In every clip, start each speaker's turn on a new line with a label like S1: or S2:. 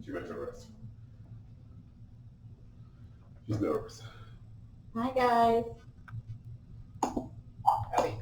S1: She went to rest. She's nervous.
S2: Hi guys.
S1: Howdy.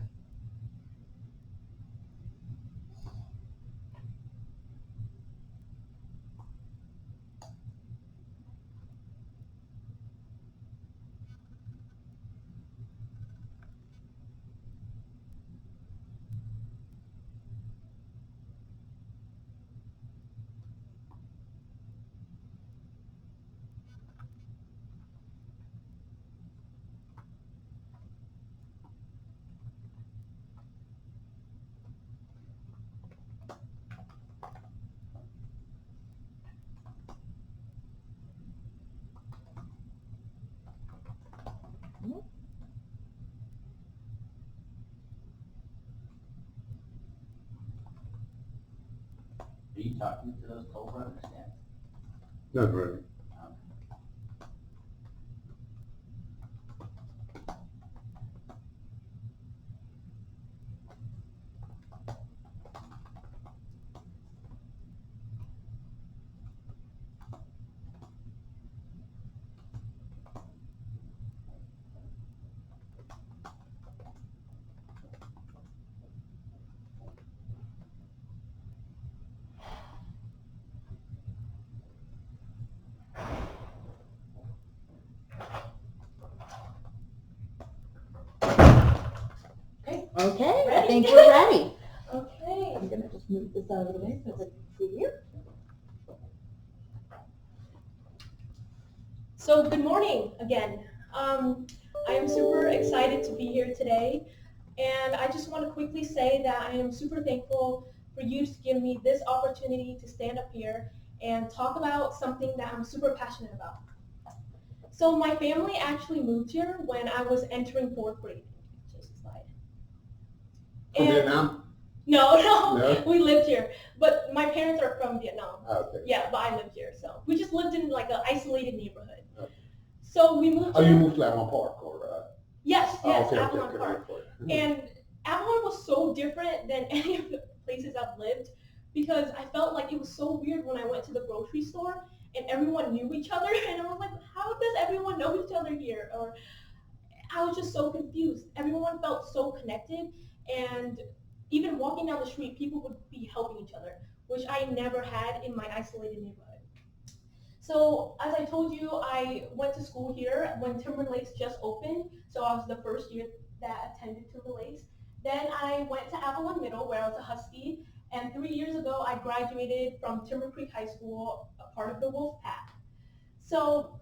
S3: Are you talking to those Toll Brothers yet?
S1: Not really.
S2: Okay, I
S4: Ready?
S2: think we're ready.
S4: Okay.
S2: I'm gonna just move this out of the way so I can see you.
S4: So good morning again. I am super excited to be here today, and I just want to quickly say that I am super thankful for you to give me this opportunity to stand up here and talk about something that I'm super passionate about. So my family actually moved here when I was entering 4th grade. Just a slide.
S1: From
S4: And-
S1: Vietnam?
S4: No,
S1: No?
S4: we lived here, but my parents are from Vietnam.
S1: Okay.
S4: Yeah, but I lived here, so we just lived in like an isolated neighborhood.
S1: Okay.
S4: So we moved.
S1: Oh, you moved to Avalon Park, or?
S4: Yes,
S1: Oh,
S4: yes,
S1: okay,
S4: Avalon
S1: okay,
S4: Park.
S1: okay.
S4: And Avalon was so different than any of the places I've lived because I felt like it was so weird when I went to the grocery store and everyone knew each other, and I was like, how does everyone know each other here? Or I was just so confused. Everyone felt so connected, and even walking down the street, people would be helping each other, which I never had in my isolated neighborhood. So as I told you, I went to school here when Timber Lakes just opened, so I was the first year that attended Timber Lakes. Then I went to Avalon Middle, where I was a Husky, and 3 years ago I graduated from Timber Creek High School, a part of the Wolf Pack. So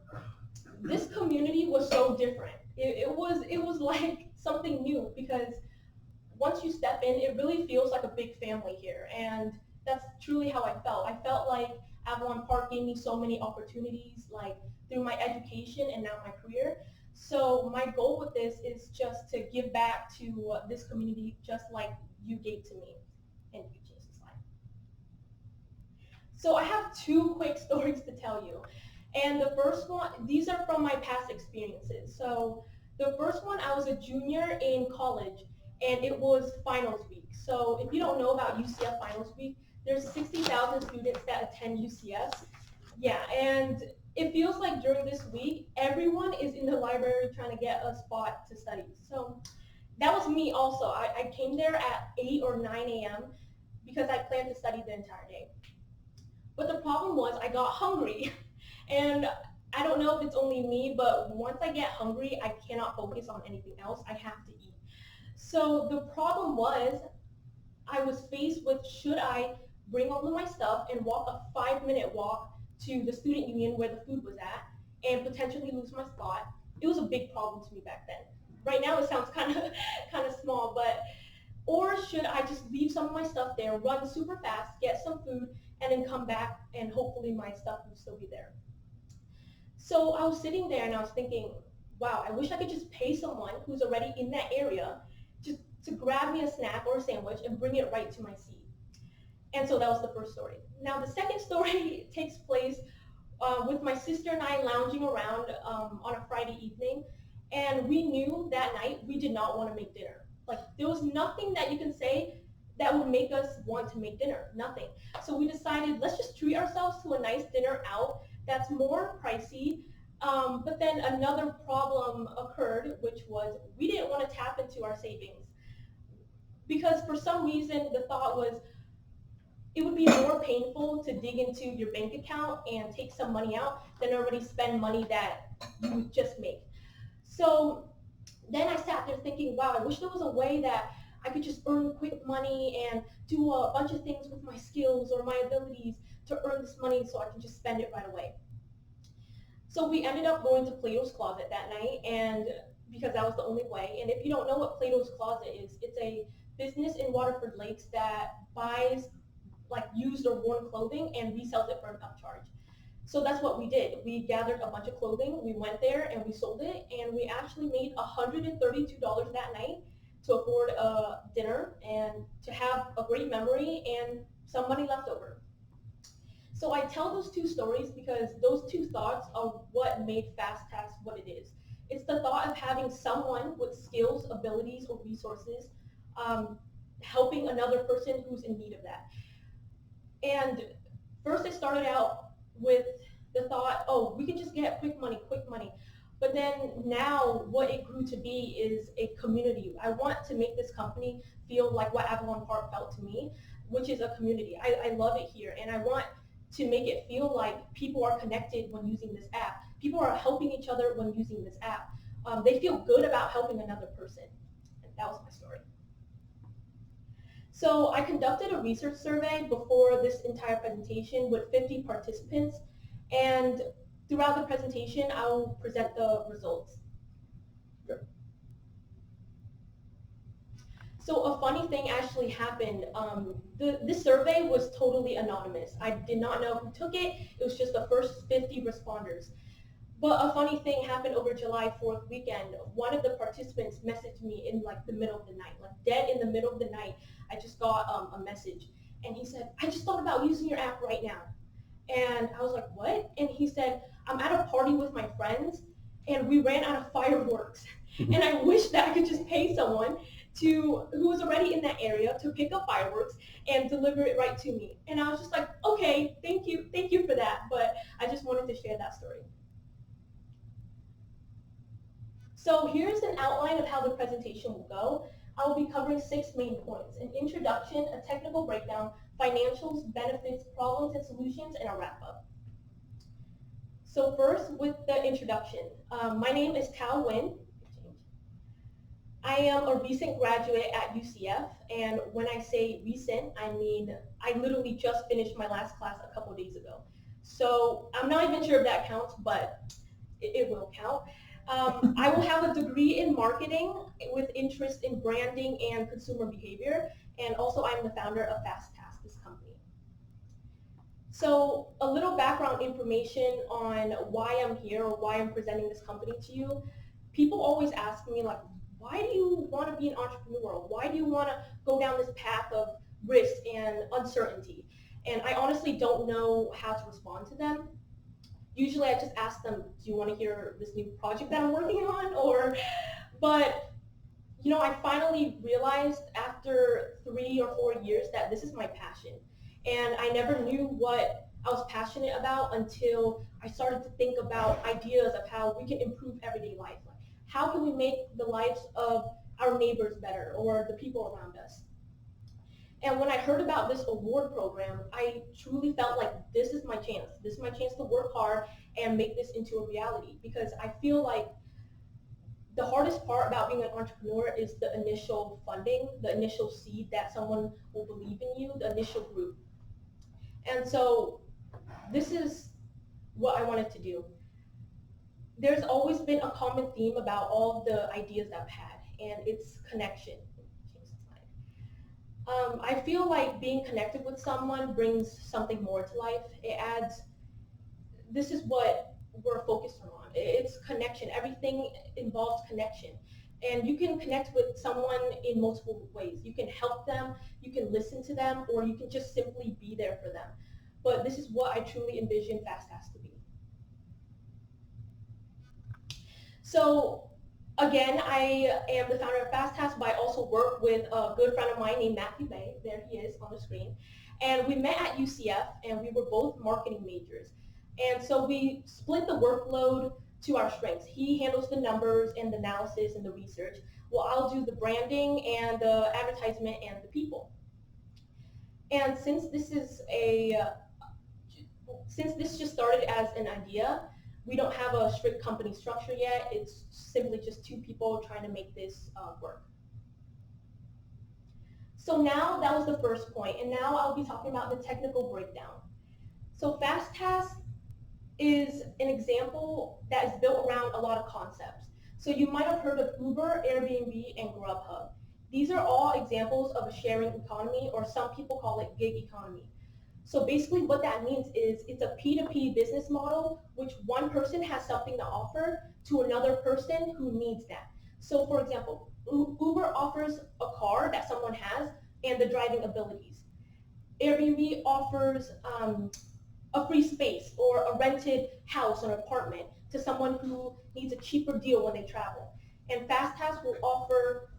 S4: this community was so different. It was like something new because once you step in, it really feels like a big family here, and that's truly how I felt. I felt like Avalon Park gave me so many opportunities, like through my education and now my career. So my goal with this is just to give back to this community, just like you gave to me. And you change the slide. So I have 2 quick stories to tell you. And the first one, these are from my past experiences. So the first one, I was a junior in college, and it was finals week. So if you don't know about UCF finals week, there's 60,000 students that attend UCF. Yeah, and it feels like during this week, everyone is in the library trying to get a spot to study. So that was me also. I came there at 8 or 9 a.m. because I planned to study the entire day. But the problem was I got hungry. And I don't know if it's only me, but once I get hungry, I cannot focus on anything else. I have to eat. So the problem was I was faced with, should I bring all of my stuff and walk a 5-minute walk to the student union where the food was at and potentially lose my spot? It was a big problem to me back then. Right now it sounds kind of small, but or should I just leave some of my stuff there, run super fast, get some food, and then come back and hopefully my stuff will still be there? So I was sitting there and I was thinking, wow, I wish I could just pay someone who's already in that area just to grab me a snack or a sandwich and bring it right to my seat. And so that was the first story. Now the second story takes place with my sister and I lounging around on a Friday evening, and we knew that night we did not want to make dinner. Like there was nothing that you can say that would make us want to make dinner? Nothing. So we decided, let's just treat ourselves to a nice dinner out that's more pricey. But then another problem occurred, which was we didn't want to tap into our savings because for some reason the thought was it would be more painful to dig into your bank account and take some money out than already spend money that you would just make. So then I sat there thinking, wow, I wish there was a way that I could just earn quick money and do a bunch of things with my skills or my abilities to earn this money so I can just spend it right away. So we ended up going to Plato's Closet that night, and because that was the only way. And if you don't know what Plato's Closet is, it's a business in Waterford Lakes that buys like used or worn clothing and resells it for an upcharge. So that's what we did. We gathered a bunch of clothing, we went there and we sold it, and we actually made $132 that night to afford a dinner and to have a great memory and some money left over. So I tell those two stories because those two thoughts are what made Fastask what it is. It's the thought of having someone with skills, abilities, or resources helping another person who's in need of that. And first it started out with the thought, oh, we can just get quick money, quick money. But then now what it grew to be is a community. I want to make this company feel like what Avalon Park felt to me, which is a community. I love it here, and I want to make it feel like people are connected when using this app. People are helping each other when using this app. They feel good about helping another person. And that was my story. So I conducted a research survey before this entire presentation with 50 participants, and throughout the presentation, I will present the results.
S1: Okay.
S4: So a funny thing actually happened. This survey was totally anonymous. I did not know who took it. It was just the first 50 responders. But a funny thing happened over July 4th weekend. One of the participants messaged me in like the middle of the night, like dead in the middle of the night. I just got a message, and he said, I just thought about using your app right now. And I was like, what? And he said, I'm at a party with my friends, and we ran out of fireworks. And I wish that I could just pay someone who was already in that area to pick up fireworks and deliver it right to me. And I was just like, okay, thank you for that. But I just wanted to share that story. So here's an outline of how the presentation will go. I will be covering 6 main points: an introduction, a technical breakdown, financials, benefits, problems and solutions, and a wrap-up. So first, with the introduction. My name is Tao Nguyen. I am a recent graduate at UCF, and when I say recent, I mean I literally just finished my last class a couple of days ago. So I'm not even sure if that counts, but it will count. I will have a degree in marketing with interest in branding and consumer behavior, and also I'm the founder of Fastask, this company. So a little background information on why I'm here or why I'm presenting this company to you. People always ask me, like, why do you want to be an entrepreneur? Why do you want to go down this path of risk and uncertainty? And I honestly don't know how to respond to them. Usually I just ask them, do you want to hear this new project that I'm working on? But you know, I finally realized after 3 or 4 years that this is my passion. And I never knew what I was passionate about until I started to think about ideas of how we can improve everyday life. Like, how can we make the lives of our neighbors better or the people around us? And when I heard about this award program, I truly felt like this is my chance. This is my chance to work hard and make this into a reality, because I feel like the hardest part about being an entrepreneur is the initial funding, the initial seed that someone will believe in you, the initial group. And so this is what I wanted to do. There's always been a common theme about all of the ideas I've had, and it's connection. I feel like being connected with someone brings something more to life. It adds, this is what we're focused on. It's connection. Everything involves connection. And you can connect with someone in multiple ways. You can help them, you can listen to them, or you can just simply be there for them. But this is what I truly envision Fastask to be. So Again, I am the founder of Fastask, but I also work with a good friend of mine named Matthew Bay. There he is on the screen. And we met at UCF, and we were both marketing majors. And so we split the workload to our strengths. He handles the numbers and the analysis and the research, while I'll do the branding and the advertisement and the people. And since this just started as an idea, we don't have a strict company structure yet. It's simply just two people trying to make this work. So now that was the first point, and now I'll be talking about the technical breakdown. So Fastask is an example that is built around a lot of concepts. So you might have heard of Uber, Airbnb, and Grubhub. These are all examples of a sharing economy, or some people call it gig economy. So basically what that means is it's a P2P business model, which one person has something to offer to another person who needs that. So for example, Uber offers a car that someone has and the driving abilities. Airbnb offers a free space or a rented house or apartment to someone who needs a cheaper deal when they travel. And Fastask will offer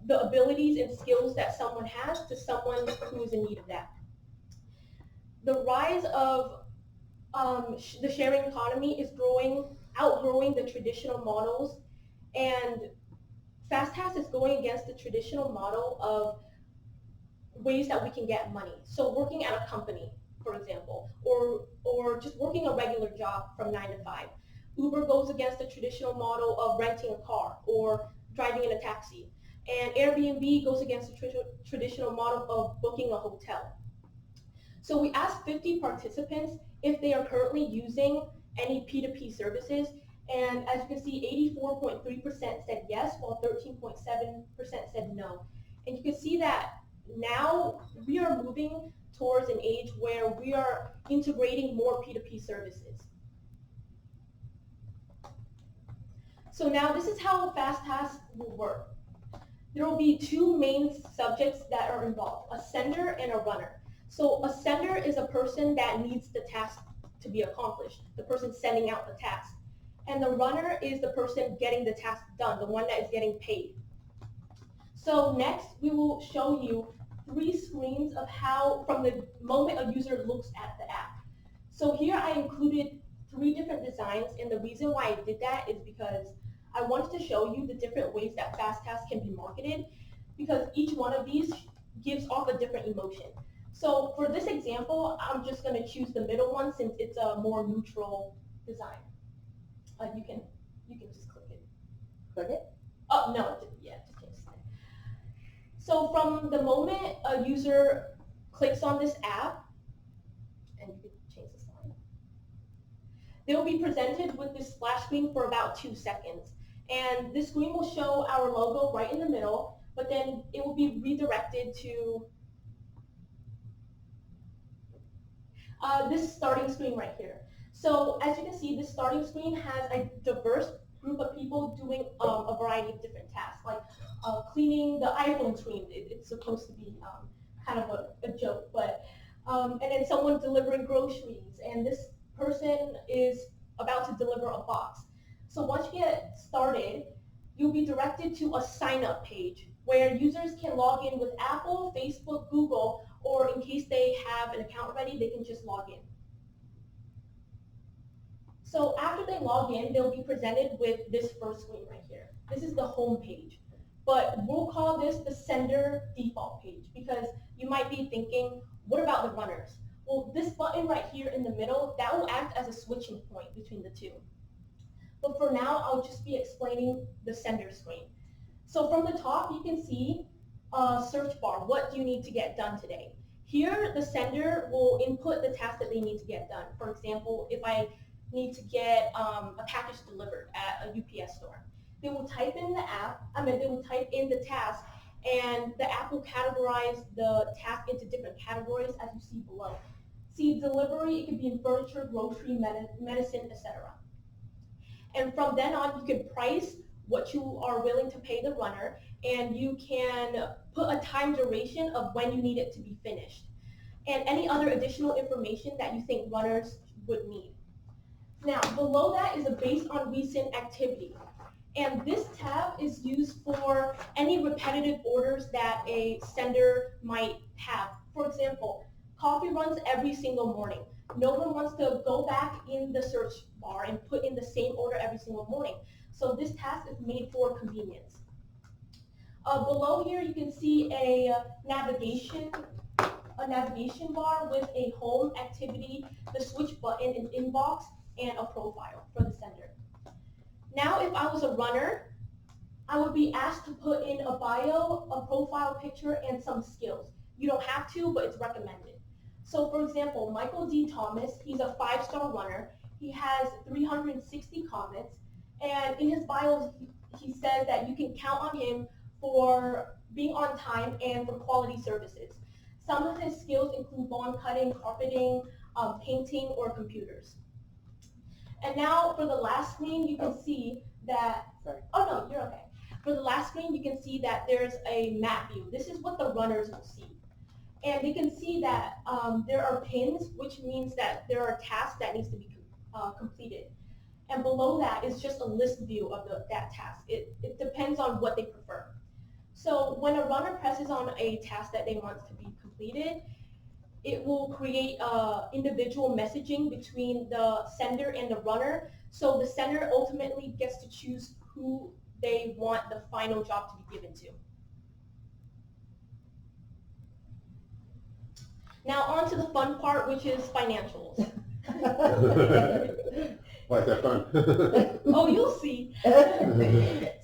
S4: the abilities and skills that someone has to someone who is in need of that. The rise of the sharing economy is outgrowing the traditional models, and Fastask is going against the traditional model of ways that we can get money. So working at a company, for example, or just working a regular job from 9 to 5. Uber goes against the traditional model of renting a car or driving in a taxi. And Airbnb goes against the traditional model of booking a hotel. So we asked 50 participants if they are currently using any P2P services, and as you can see, 84.3% said yes, while 13.7% said no. And you can see that now we are moving towards an age where we are integrating more P2P services. So now this is how Fastask will work. There will be two main subjects that are involved, a sender and a runner. So a sender is a person that needs the task to be accomplished, the person sending out the task. And the runner is the person getting the task done, the one that is getting paid. So next, we will show you 3 screens of how, from the moment a user looks at the app. So here I included 3 different designs, and the reason why I did that is because I wanted to show you the different ways that Fastask can be marketed, because each one of these gives off a different emotion. So for this example, I'm just going to choose the middle one since it's a more neutral design. You can just click it.
S2: Click it?
S4: Oh, no, yeah, just change the slide. So from the moment a user clicks on this app, and you can change the slide, they will be presented with this splash screen for about 2 seconds. And this screen will show our logo right in the middle, but then it will be redirected to this starting screen right here. So as you can see, this starting screen has a diverse group of people doing a variety of different tasks, like cleaning the iPhone screen. It's supposed to be kind of a joke, but and then someone delivering groceries, and this person is about to deliver a box. So once you get started, you'll be directed to a sign-up page where users can log in with Apple, Facebook, Google, or in case they have an account already, they can just log in. So after they log in, they'll be presented with this first screen right here. This is the home page. But we'll call this the sender default page because you might be thinking, what about the runners? Well, this button right here in the middle, that will act as a switching point between the two. But for now, I'll just be explaining the sender screen. So from the top, you can see a search bar. What do you need to get done today? Here, the sender will input the task that they need to get done. For example, if I need to get a package delivered at a UPS store, they will type in they will type in the task, and the app will categorize the task into different categories as you see below. See, delivery, it could be in furniture, grocery, medicine, etc. And from then on, you can price what you are willing to pay the runner, and you can put a time duration of when you need it to be finished, and any other additional information that you think runners would need. Now, below that is a based on recent activity. And this tab is used for any repetitive orders that a sender might have. For example, coffee runs every single morning. No one wants to go back in the search bar and put in the same order every single morning. So this task is made for convenience. Below here you can see a navigation bar with a home activity, the switch button, an inbox, and a profile for the sender. Now if I was a runner, I would be asked to put in a bio, a profile picture, and some skills. You don't have to, but it's recommended. So for example, Michael D. Thomas, he's a 5-star runner. He has 360 comments, and in his bio, he says that you can count on him for being on time and for quality services. Some of his skills include lawn cutting, carpeting, painting, or computers. And now for the last screen, you can see that,
S2: Sorry.
S4: oh no, you're okay. For the last screen, you can see that there's a map view. This is what the runners will see. And they can see that there are pins, which means that there are tasks that needs to be completed. And below that is just a list view of that task. It depends on what they prefer. So when a runner presses on a task that they want to be completed, it will create individual messaging between the sender and the runner. So the sender ultimately gets to choose who they want the final job to be given to. Now on to the fun part, which is financials.
S1: Why is that fun?
S4: Oh, you'll see.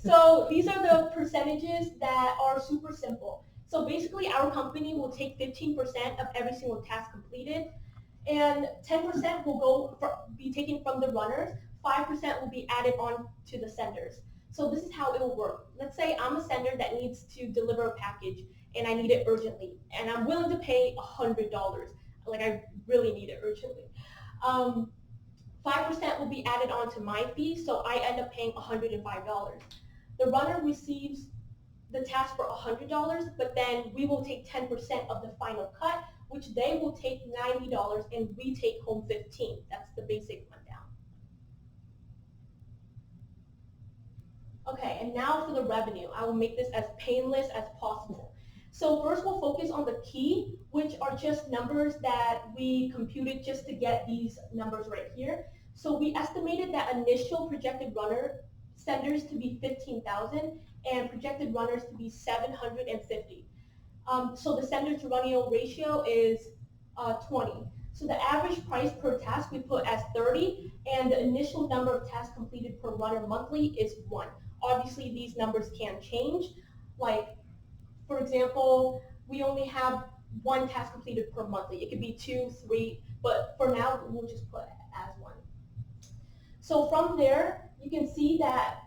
S4: So these are the percentages that are super simple. So basically our company will take 15% of every single task completed, and 10% will be taken from the runners, 5% will be added on to the senders. So this is how it will work. Let's say I'm a sender that needs to deliver a package and I need it urgently, and I'm willing to pay $100. Like I really need it urgently. 5% will be added on to my fee, so I end up paying $105. The runner receives the task for $100, but then we will take 10% of the final cut, which they will take $90 and we take home $15. That's the basic rundown. Okay, and now for the revenue. I will make this as painless as possible. So first we'll focus on the key, which are just numbers that we computed just to get these numbers right here. So we estimated that initial projected runner senders to be 15,000 and projected runners to be 750. So the sender to runner ratio is 20. So the average price per task we put as 30, and the initial number of tasks completed per runner monthly is 1. Obviously these numbers can change. Like, for example, we only have 1 task completed per monthly. It could be 2, 3, but for now we'll just put as 1. So from there, you can see that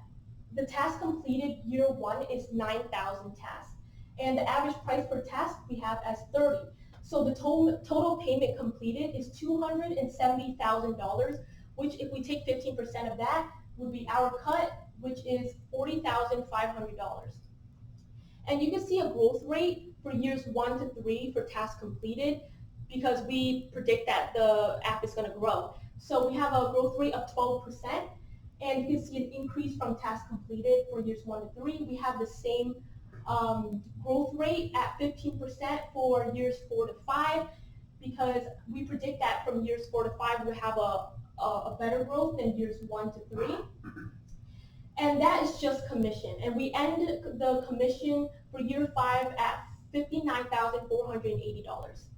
S4: the task completed year 1 is 9,000 tasks. And the average price per task we have as 30. So the total payment completed is $270,000, which if we take 15% of that would be our cut, which is $40,500. And you can see a growth rate for years 1 to 3 for tasks completed because we predict that the app is going to grow. So we have a growth rate of 12%, and you can see an increase from tasks completed for years 1 to 3. We have the same growth rate at 15% for years 4 to 5 because we predict that from years 4 to 5 we have a better growth than years 1 to 3. And that is just commission. And we end the commission for year 5 at $59,480.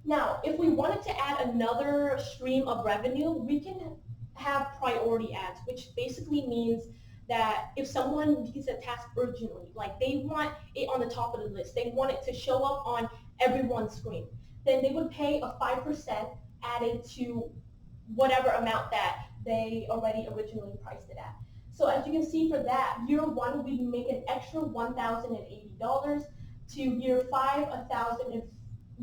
S4: Now, if we wanted to add another stream of revenue, we can have priority ads, which basically means that if someone needs a task urgently, like they want it on the top of the list, they want it to show up on everyone's screen, then they would pay a 5% added to whatever amount that they already originally priced it at. So as you can see for that, year 1 we make an extra $1,080, to year 5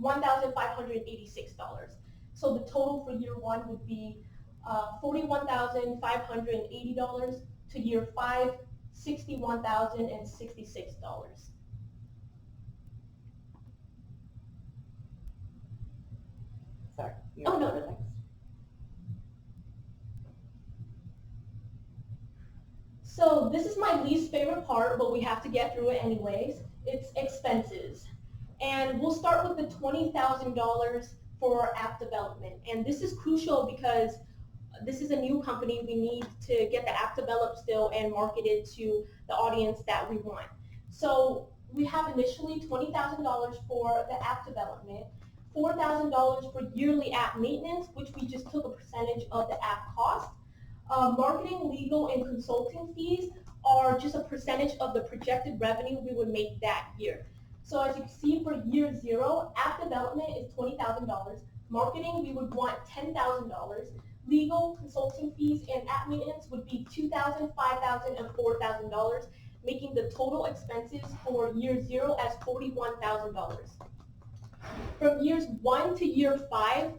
S4: $1,586. So the total for year 1 would be $41,580, to year 5 $61,066.
S2: Sorry.
S4: Oh, no.
S2: Next.
S4: So this is my least favorite part, but we have to get through it anyways. It's expenses. And we'll start with the $20,000 for app development. And this is crucial because this is a new company. We need to get the app developed still and marketed to the audience that we want. So we have initially $20,000 for the app development, $4,000 for yearly app maintenance, which we just took a percentage of the app cost. Marketing, legal, and consulting fees are just a percentage of the projected revenue we would make that year. So as you can see, for year 0, app development is $20,000. Marketing, we would want $10,000. Legal, consulting fees, and app maintenance would be $2,000, $5,000, and $4,000, making the total expenses for year 0 as $41,000. From years 1 to year 5,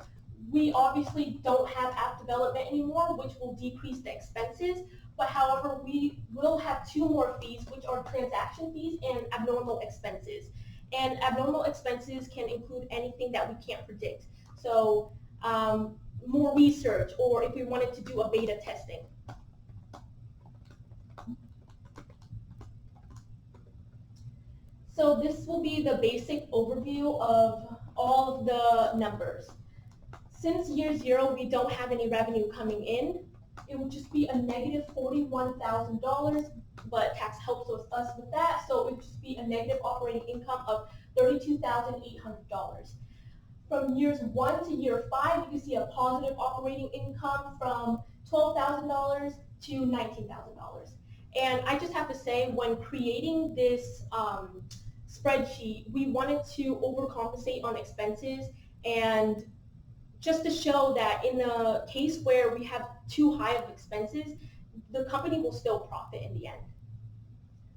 S4: we obviously don't have app development anymore, which will decrease the expenses. But however, we will have 2 more fees, which are transaction fees and abnormal expenses. And abnormal expenses can include anything that we can't predict. So more research, or if we wanted to do a beta testing. So this will be the basic overview of all of the numbers. Since year 0, we don't have any revenue coming in. It would just be a negative $41,000, but tax helps us with that, so it would just be a negative operating income of $32,800. From years 1 to year 5, you can see a positive operating income from $12,000 to $19,000. And I just have to say, when creating this spreadsheet, we wanted to overcompensate on expenses, and just to show that in the case where we have too high of expenses, the company will still profit in the end.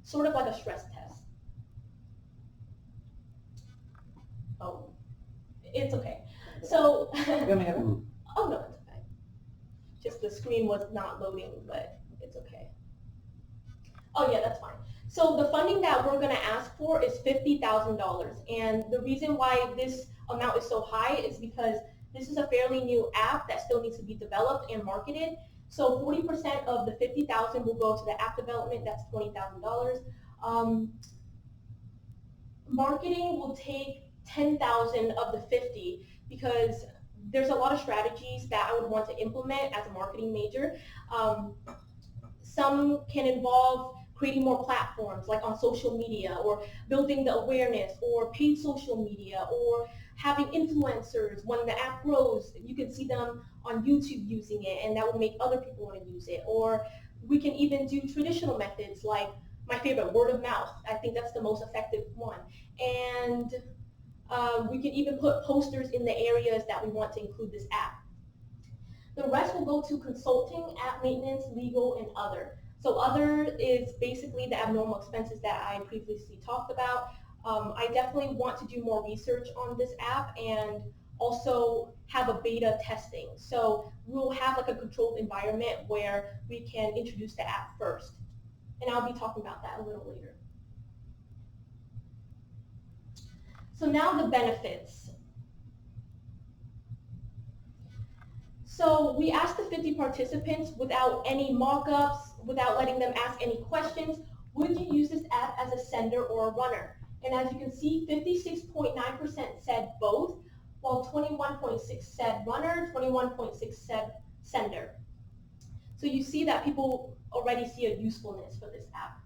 S4: Sort of like a stress test. Oh, it's okay. So,
S2: You want me to?
S4: oh no, it's okay. Just the screen was not loading, but it's okay. Oh yeah, that's fine. So the funding that we're going to ask for is $50,000. And the reason why this amount is so high is because this is a fairly new app that still needs to be developed and marketed. So 40% of the $50,000 will go to the app development. That's $20,000. Marketing will take $10,000 of the 50 because there's a lot of strategies that I would want to implement as a marketing major. Some can involve creating more platforms like on social media, or building the awareness, or paid social media, or having influencers. When the app grows, you can see them on YouTube using it, and that will make other people want to use it. Or we can even do traditional methods like my favorite, word of mouth. I think that's the most effective one. And we can even put posters in the areas that we want to include this app. The rest will go to consulting, app maintenance, legal, and other. So other is basically the abnormal expenses that I previously talked about. I definitely want to do more research on this app and also have a beta testing. So we'll have like a controlled environment where we can introduce the app first. And I'll be talking about that a little later. So now the benefits. So we asked the 50 participants without any mock-ups, without letting them ask any questions, would you use this app as a sender or a runner? And as you can see, 56.9% said both, while 21.6% said runner, 21.6% said sender. So you see that people already see a usefulness for this app.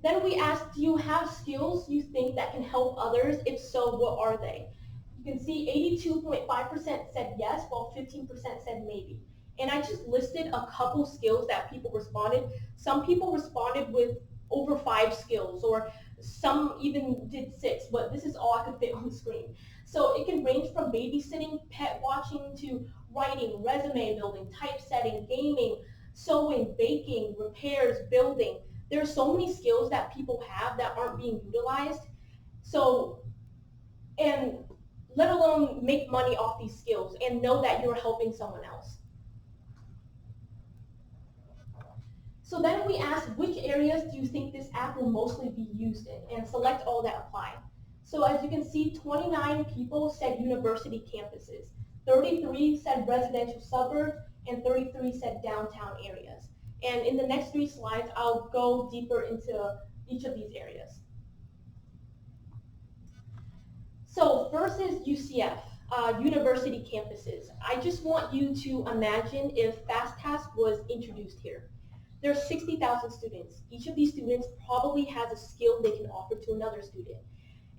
S4: Then we asked, do you have skills you think that can help others? If so, what are they? You can see 82.5% said yes, while 15% said maybe. And I just listed a couple skills that people responded. Some people responded with over 5 skills, or some even did 6, but this is all I could fit on the screen. So it can range from babysitting, pet watching, to writing, resume building, typesetting, gaming, sewing, baking, repairs, building. There are so many skills that people have that aren't being utilized. So, and let alone make money off these skills and know that you're helping someone else. So then we asked, which areas do you think this app will mostly be used in? And select all that apply. So as you can see, 29 people said university campuses, 33 said residential suburbs, and 33 said downtown areas. And in the next 3 slides, I'll go deeper into each of these areas. So first is UCF, university campuses. I just want you to imagine if Fastask was introduced here. There are 60,000 students. Each of these students probably has a skill they can offer to another student.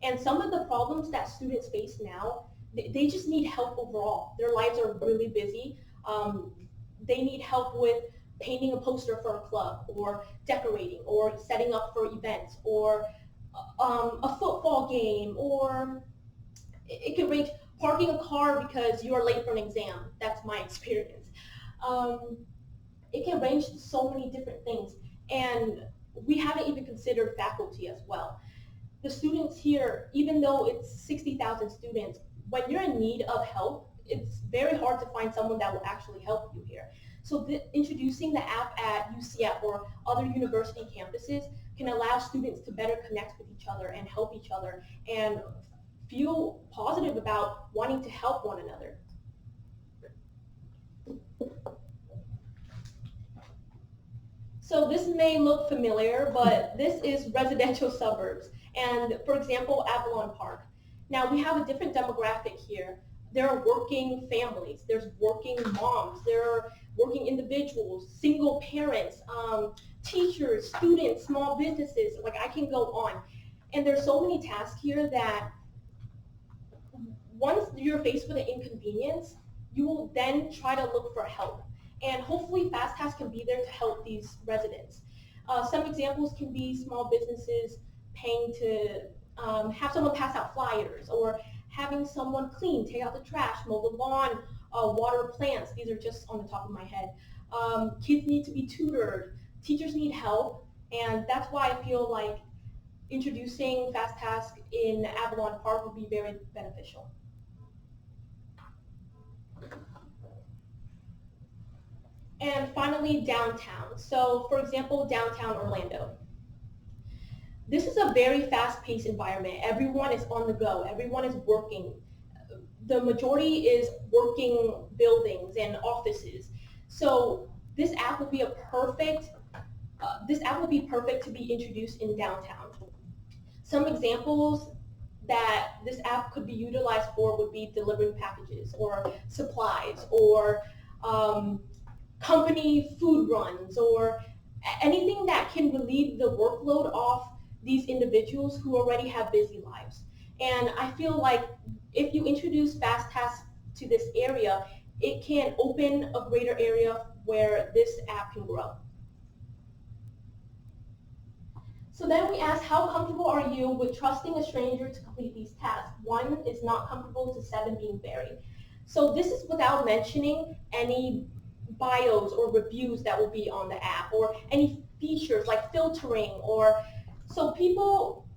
S4: And some of the problems that students face now, they just need help overall. Their lives are really busy. They need help with painting a poster for a club, or decorating, or setting up for events, or a football game, or it could range parking a car because you are late for an exam. That's my experience. It can range to so many different things, and we haven't even considered faculty as well. The students here, even though it's 60,000 students, when you're in need of help, it's very hard to find someone that will actually help you here. So introducing the app at UCF or other university campuses can allow students to better connect with each other and help each other and feel positive about wanting to help one another. So this may look familiar, but this is residential suburbs. And for example, Avalon Park. Now we have a different demographic here. There are working families, there's working moms, there are working individuals, single parents, teachers, students, small businesses, like I can go on. And there's so many tasks here that once you're faced with an inconvenience, you will then try to look for help. And hopefully Fastask can be there to help these residents. Some examples can be small businesses paying to have someone pass out flyers, or having someone clean, take out the trash, mow the lawn, water plants. These are just on the top of my head. Kids need to be tutored, teachers need help, and that's why I feel like introducing Fastask in Avalon Park would be very beneficial. And finally, downtown. So for example, downtown Orlando. This is a very fast-paced environment. Everyone is on the go. Everyone is working. The majority is working buildings and offices. So this app will be perfect to be introduced in downtown. Some examples that this app could be utilized for would be delivering packages, or supplies, or company food runs, or anything that can relieve the workload off these individuals who already have busy lives. And I feel like if you introduce Fastask to this area, it can open a greater area where this app can grow. So then we ask, how comfortable are you with trusting a stranger to complete these tasks? 1 is not comfortable, to 7 being very. So this is without mentioning any bios or reviews that will be on the app, or any features like filtering, or so people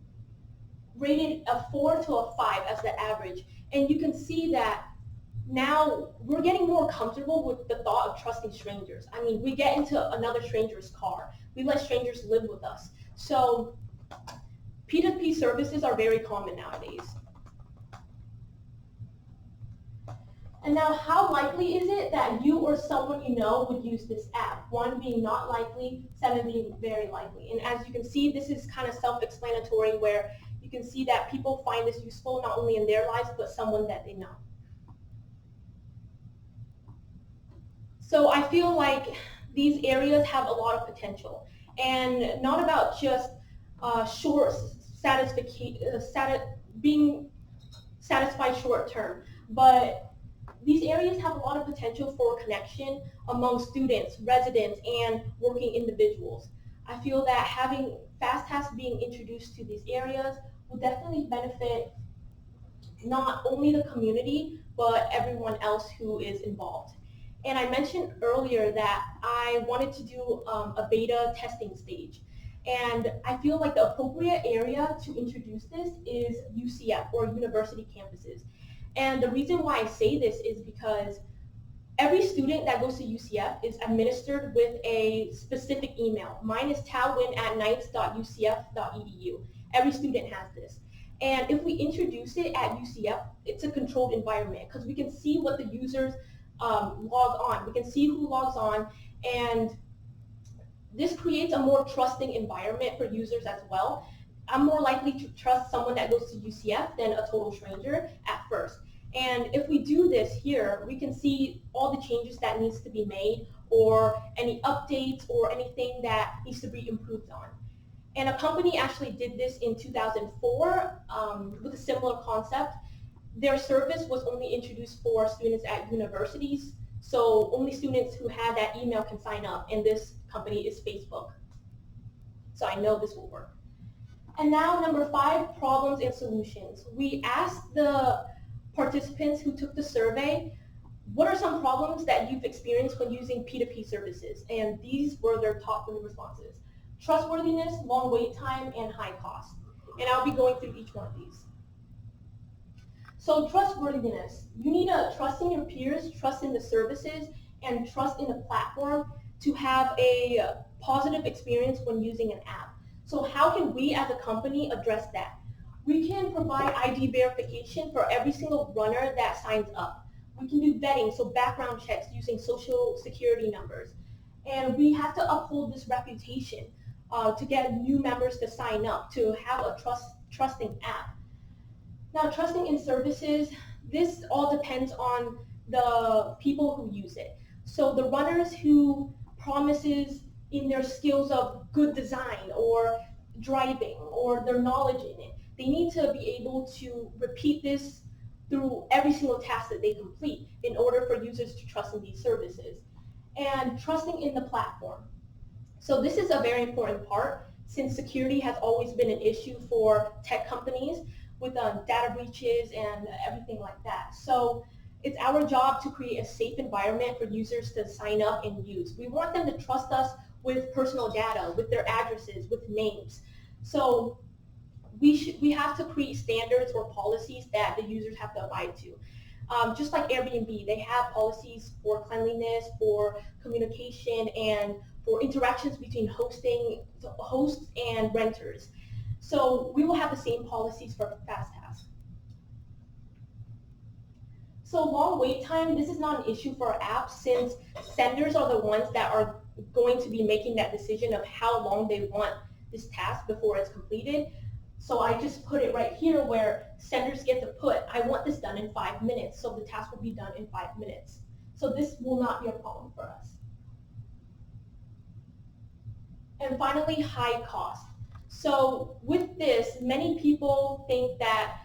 S4: rated a 4 to a 5 as the average. And you can see that now we're getting more comfortable with the thought of trusting strangers. I mean, we get into another stranger's car. We let strangers live with us. So P2P services are very common nowadays. And now, how likely is it that you or someone you know would use this app? 1 being not likely, 7 being very likely. And as you can see, this is kind of self-explanatory, where you can see that people find this useful not only in their lives, but someone that they know. So I feel like these areas have a lot of potential, and not about just being satisfied short term, but these areas have a lot of potential for connection among students, residents, and working individuals. I feel that having Fastask being introduced to these areas will definitely benefit not only the community, but everyone else who is involved. And I mentioned earlier that I wanted to do a beta testing stage. And I feel like the appropriate area to introduce this is UCF, or university campuses. And the reason why I say this is because every student that goes to UCF is administered with a specific email. Mine is talwin@knights.ucf.edu. Every student has this. And if we introduce it at UCF, it's a controlled environment, because we can see what the users log on. We can see who logs on, and this creates a more trusting environment for users as well. I'm more likely to trust someone that goes to UCF than a total stranger at first. And if we do this here, we can see all the changes that needs to be made, or any updates or anything that needs to be improved on. And a company actually did this in 2004 with a similar concept. Their service was only introduced for students at universities, so only students who had that email can sign up, and this company is Facebook. So I know this will work. And now number 5, problems and solutions. We asked the participants who took the survey, what are some problems that you've experienced when using P2P services? And these were their top 3 responses: trustworthiness, long wait time, and high cost. And I'll be going through each one of these. So trustworthiness, you need a trust in your peers, trust in the services, and trust in the platform to have a positive experience when using an app. So how can we as a company address that? We can provide ID verification for every single runner that signs up. We can do vetting, so background checks using social security numbers. And we have to uphold this reputation to get new members to sign up, to have a trusting app. Now, trusting in services, this all depends on the people who use it. So the runners who promises in their skills of good design or driving or their knowledge in it, they need to be able to repeat this through every single task that they complete in order for users to trust in these services. And trusting in the platform. So this is a very important part, since security has always been an issue for tech companies with data breaches and everything like that. So it's our job to create a safe environment for users to sign up and use. We want them to trust us with personal data, with their addresses, with names. So we have to create standards or policies that the users have to abide to. Just like Airbnb, they have policies for cleanliness, for communication, and for interactions between hosts and renters. So we will have the same policies for Fastask. So long wait time, this is not an issue for apps, since senders are the ones that are going to be making that decision of how long they want this task before it's completed. So I just put it right here where senders get to put, I want this done in 5 minutes, so the task will be done in 5 minutes. So this will not be a problem for us. And finally, high cost. So with this, many people think that,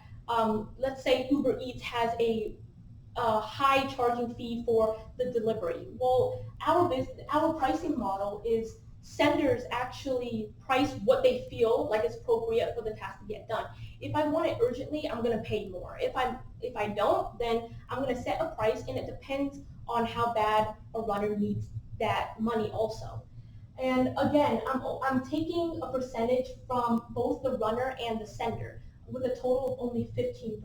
S4: let's say Uber Eats has a high charging fee for the delivery. Well, our pricing model is senders actually price what they feel like is appropriate for the task to get done. If I want it urgently, I'm going to pay more. If I don't, then I'm going to set a price, and it depends on how bad a runner needs that money also. And again, I'm taking a percentage from both the runner and the sender with a total of only 15%.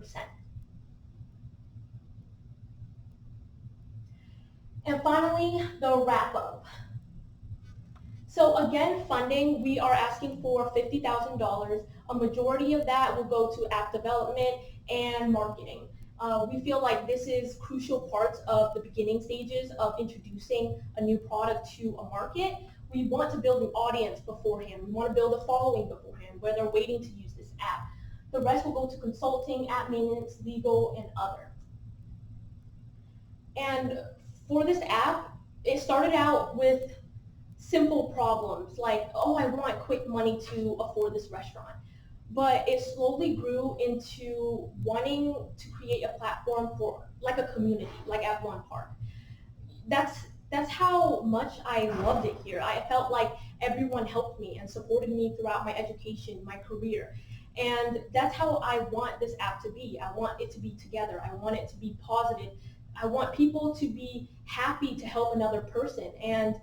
S4: And finally, the wrap-up. So again, funding, we are asking for $50,000. A majority of that will go to app development and marketing. We feel like this is crucial parts of the beginning stages of introducing a new product to a market. We want to build an audience beforehand. We want to build a following beforehand where they're waiting to use this app. The rest will go to consulting, app maintenance, legal, and other. And for this app, it started out with simple problems like, oh, I want quick money to afford this restaurant. But it slowly grew into wanting to create a platform for like a community, like Avalon Park. That's how much I loved it here. I felt like everyone helped me and supported me throughout my education, my career. And that's how I want this app to be. I want it to be together. I want it to be positive. I want people to be happy to help another person. And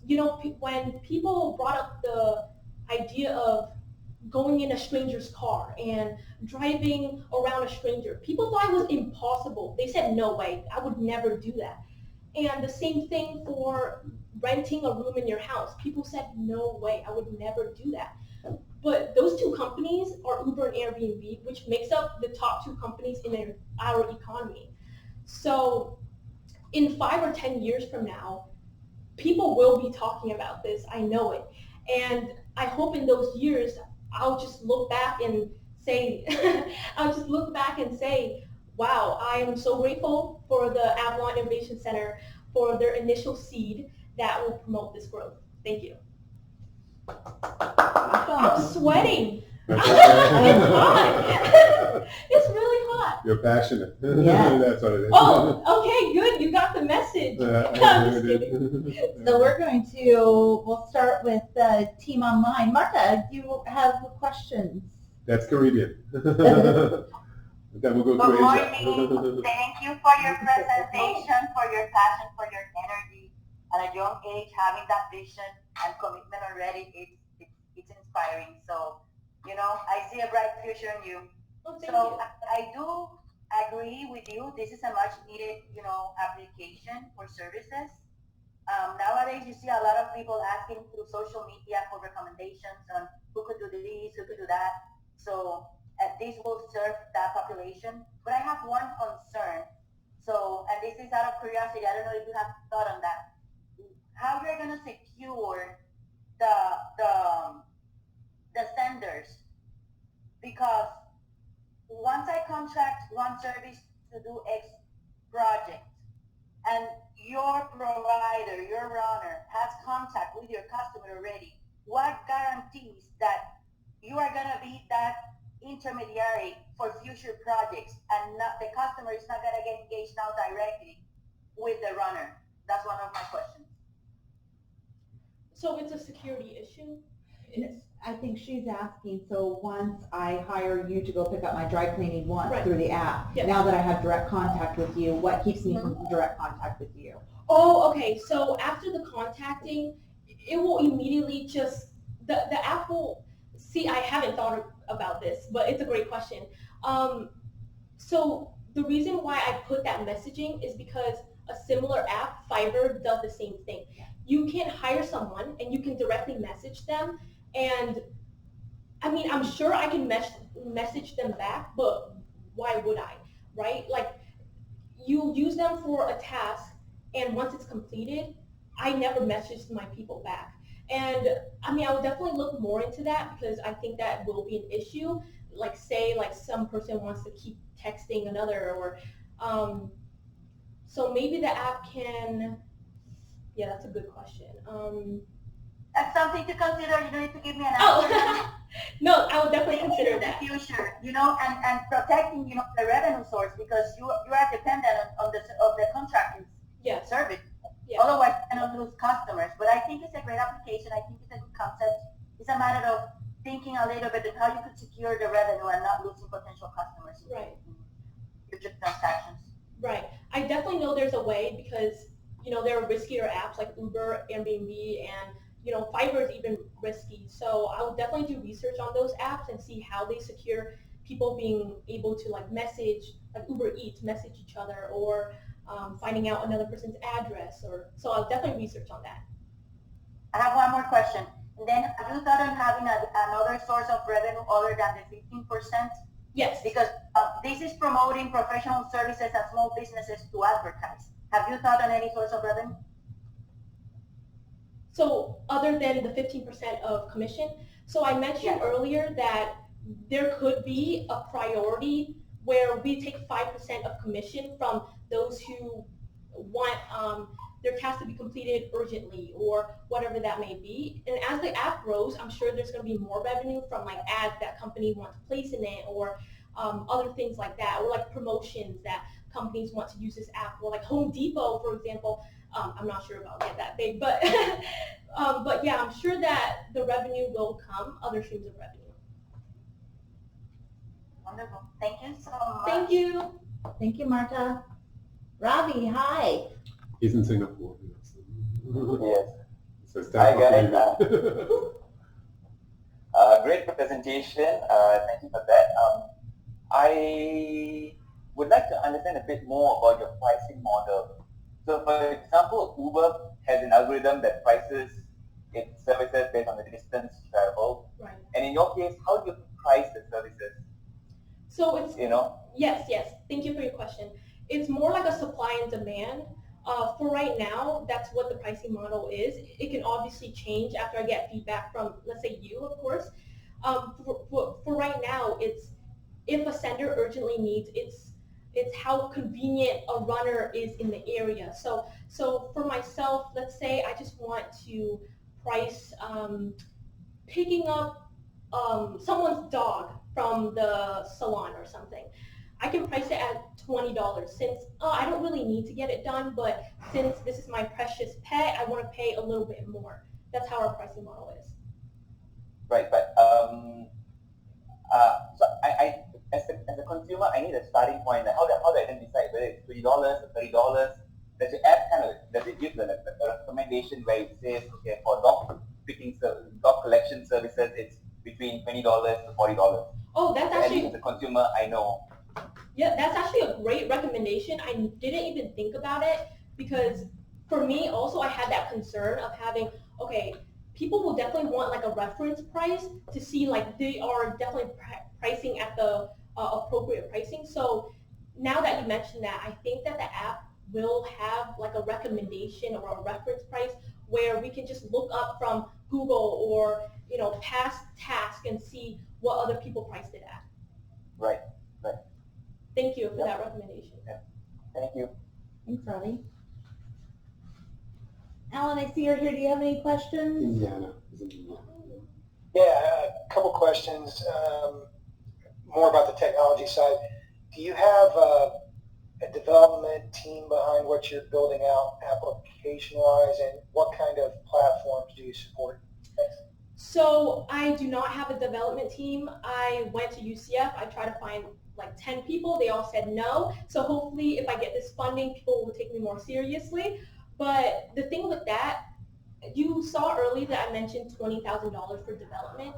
S4: when people brought up the idea of going in a stranger's car and driving around a stranger, people thought it was impossible. They said, no way, I would never do that. And the same thing for renting a room in your house. People said, no way, I would never do that. But those two companies are Uber and Airbnb, which makes up the top 2 companies in our economy. So in 5 or 10 years from now, people will be talking about this. I know it. And I hope in those years, I'll just look back and say, I'll just look back and say, wow, I am so grateful for the Avalon Innovation Center for their initial seed that will promote this growth. Thank you. I'm sweating.
S1: That's
S4: It's
S1: okay.
S4: hot. It's really hot.
S1: You're passionate.
S2: Yeah.
S1: That's what it is.
S4: Oh, okay, good. You got the message.
S1: I
S4: I'm just
S1: do,
S4: kidding.
S1: dude.
S2: So we'll start with Team Online. Marta, do you have questions?
S1: That's Caribbean. Then we'll go to
S5: Good
S1: Asia.
S5: morning. Thank you for your presentation, for your passion, for your energy. At a young age, having that vision and commitment already, it's inspiring. So, I see a bright future in you.
S4: Oh, thank
S5: So
S4: you.
S5: I do agree with you. This is a much needed, application for services. Nowadays, you see a lot of people asking through social media for recommendations on who could do this, who could do that. So this will serve that population. But I have one concern. So, and this is out of curiosity. I don't know if you have thought on that. How you're going to secure the the senders? Because once I contract one service to do X project, and your provider, your runner, has contact with your customer already, what guarantees that you are going to be that intermediary for future projects and not, the customer is not going to get engaged now directly with the runner? That's one of my questions.
S4: So it's a security issue?
S2: I think she's asking, so once I hire you to go pick up my dry cleaning once
S4: Right.
S2: through the app,
S4: Yes.
S2: now that I have direct contact with you, what keeps me from direct contact with you?
S4: Oh, okay. So after the contacting, it will immediately just, the app will, see, I haven't thought about this, but it's a great question. So the reason why I put that messaging is because a similar app, Fiverr, does the same thing. You can hire someone and you can directly message them, and I mean, I'm sure I can message them back, but why would I, right? Like, you use them for a task, and once it's completed, I never message my people back. And I mean, I would definitely look more into that because I think that will be an issue. Like, say, like some person wants to keep texting another, or so maybe the app can. Yeah, that's a good question.
S5: That's something to consider. You don't need to give me an answer.
S4: Oh, no, I would definitely
S5: Thinking
S4: consider
S5: in the
S4: that.
S5: future, and protecting, the revenue source, because you are dependent on the contracting
S4: Yes.
S5: service.
S4: Yeah.
S5: Otherwise, you cannot lose customers. But I think it's a great application. I think it's a good concept. It's a matter of thinking a little bit of how you could secure the revenue and not losing potential customers in
S4: Right.
S5: future transactions.
S4: Right. I definitely know there's a way because, there are riskier apps like Uber, Airbnb, and, Fiverr is even risky. So I will definitely do research on those apps and see how they secure people being able to message, like Uber Eats, message each other, or finding out another person's address. So I'll definitely research on that.
S5: I have one more question. And then, have you thought on having another source of revenue other than the 15%?
S4: Yes.
S5: Because this is promoting professional services and small businesses to advertise. Have you thought on any source of revenue?
S4: So other than the 15% of commission, so I mentioned earlier that there could be a priority where we take 5% of commission from those who want their task to be completed urgently or whatever that may be. And as the app grows, I'm sure there's going to be more revenue from ads that company want to place in it, or other things like that, or promotions that companies want to use this app, or Home Depot, for example. I'm not sure about get that big, but but yeah, I'm sure that the revenue will come, other streams of revenue.
S5: Wonderful. Thank you so much.
S4: Thank you.
S2: Thank you, Marta. Ravi, hi.
S1: He's in Singapore.
S6: Yes.
S1: So
S6: Hi guys.
S1: Singapore.
S6: Great presentation. Thank you for that. I would like to understand a bit more about your pricing model. So, for example, Uber has an algorithm that prices its services based on the distance traveled.
S4: Right.
S6: And in your case, how do you price the services?
S4: So it's
S6: You know?
S4: Yes. Thank you for your question. It's more like a supply and demand. For right now, that's what the pricing model is. It can obviously change after I get feedback from, let's say, you, of course. For right now, it's if a sender urgently needs, it's how convenient a runner is in the area. So for myself, let's say I just want to price picking up someone's dog from the salon or something. I can price it at $20 since I don't really need to get it done, but since this is my precious pet, I want to pay a little bit more. That's how our pricing model is.
S6: Right, but so as a consumer, I need a starting point. Like how do I then decide whether it's $20 or $30? Does the app does it give a recommendation where it says, okay, for dog collection services, it's between $20 to $40?
S4: Oh, that's
S6: So
S4: actually,
S6: as a consumer, I know.
S4: yeah, that's actually a great recommendation. I didn't even think about it because for me also I had that concern of having, okay, people will definitely want like a reference price to see like they are definitely pricing at the appropriate pricing. So now that you mentioned that, I think that the app will have like a recommendation or a reference price where we can just look up from Google or past task and see what other people priced it at.
S6: Right.
S4: Thank you for
S6: Yep.
S4: that recommendation.
S6: Thank you.
S2: Thanks, Robbie. Alan, I see you're here. Do you have any questions?
S1: Indiana. Is it Indiana?
S7: Yeah, a couple questions, more about the technology side. Do you have a development team behind what you're building out application-wise, and what kind of platforms do you support? Thanks.
S4: So I do not have a development team. I went to UCF. I tried to find like 10 people. They all said no. So hopefully if I get this funding, people will take me more seriously. But the thing with that, you saw earlier that I mentioned $20,000 for development.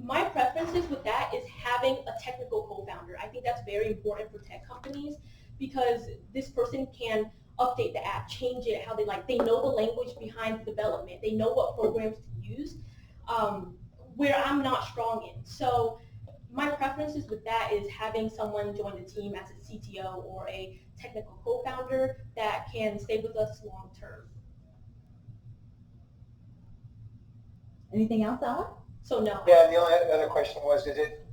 S4: My preferences with that is having a technical co-founder. I think that's very important for tech companies because this person can update the app, change it how they like. They know the language behind development. They know what programs to use, where I'm not strong in. So my preferences with that is having someone join the team as a CTO or a technical co-founder that can stay with us long term.
S2: Anything else, Alan?
S4: So no.
S7: Yeah, and the only other question was, is it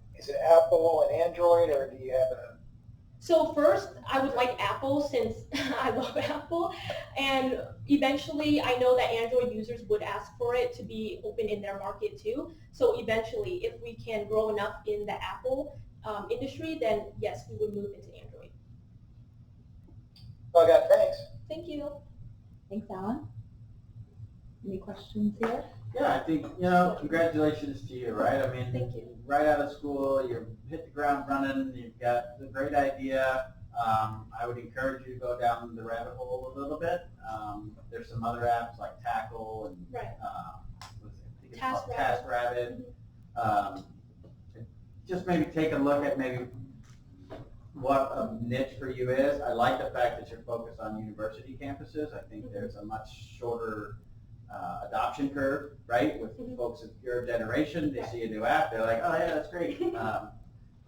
S7: Apple and Android, or do you have a...
S4: So first, I would like Apple since I love Apple, and eventually I know that Android users would ask for it to be open in their market too. So eventually, if we can grow enough in the Apple industry, then yes, we would move into Android.
S7: Oh, I got it. Thanks.
S4: Thank you.
S2: Thanks, Alan. Any questions here?
S3: Yeah, I think, congratulations to you, right? I mean,
S4: Thank you.
S3: right out of school, you hit the ground running, you've got a great idea. I would encourage you to go down the rabbit hole a little bit. There's some other apps like Tackle and
S4: Right.
S3: TaskRabbit. Just maybe take a look at maybe what a niche for you is. I like the fact that you're focused on university campuses. I think there's a much shorter adoption curve, right? With folks of your generation, they see a new app, they're like, oh yeah, that's great. A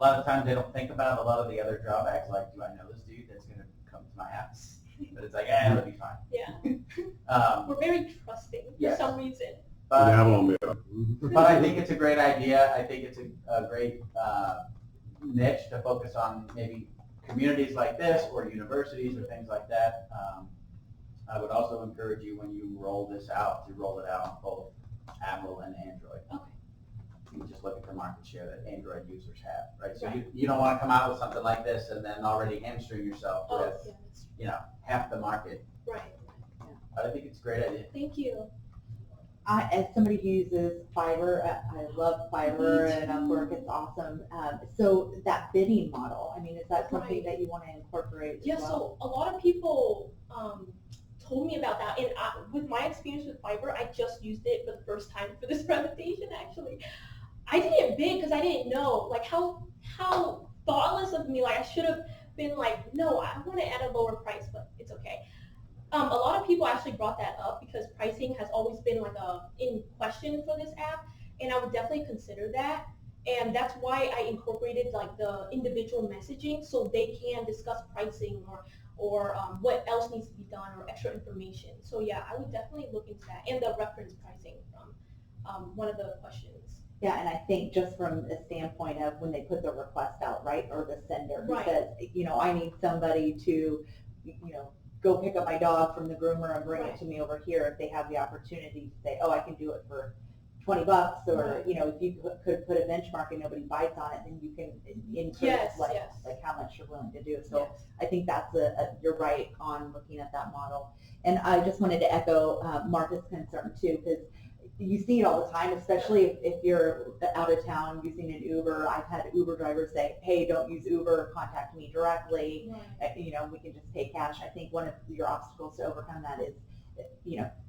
S3: lot of times they don't think about a lot of the other drawbacks, like, do I know this dude that's going to come to my house? But it's like, it'll be fine.
S4: Yeah. We're very trusting for some reason.
S3: But,
S1: Avalon, yeah.
S3: but I think it's a great idea. I think it's a great niche to focus on maybe communities like this or universities or things like that. I would also encourage you when you roll this out to roll it out on both Apple and Android.
S4: Okay.
S3: You just look at the market share that Android users have, right? So
S4: Right.
S3: you don't want to come out with something like this and then already hamstring yourself
S4: Oh,
S3: with,
S4: yeah, that's
S3: half the market.
S4: right.
S3: But I think it's a great idea.
S4: Thank you.
S2: As somebody who uses Fiverr, I love Fiverr and Upwork. It's awesome. So that bidding model, I mean, is that something
S4: Right.
S2: that you want to incorporate?
S4: Yeah,
S2: as well?
S4: so a lot of people told me about that, and with my experience with Fiverr, I just used it for the first time for this presentation. Actually, I didn't bid because I didn't know, like how thoughtless of me. Like I should have been like, no, I want it at a lower price, but it's okay. A lot of people actually brought that up because pricing has always been like in question for this app, and I would definitely consider that. And that's why I incorporated like the individual messaging so they can discuss pricing or what else needs to be done on or extra information. So yeah, I would definitely look into that and the reference pricing from one of the questions.
S2: Yeah, and I think just from the standpoint of when they put the request out, right, or the sender who
S4: Right.
S2: says, I need somebody to, go pick up my dog from the groomer and bring it
S4: Right.
S2: to me over here. If they have the opportunity to say, oh, I can do it for $20, or
S4: Right.
S2: if you could put a benchmark and nobody bites on it, then you can increase
S4: Yes,
S2: like
S4: yes.
S2: how much you're willing to do. So
S4: Yes.
S2: I think that's you're right on looking at that model. And I just wanted to echo Martha's concern too, because you see it all the time, especially if you're out of town using an Uber. I've had Uber drivers say, hey, don't use Uber, contact me directly.
S4: Right.
S2: We can just pay cash. I think one of your obstacles to overcome that is,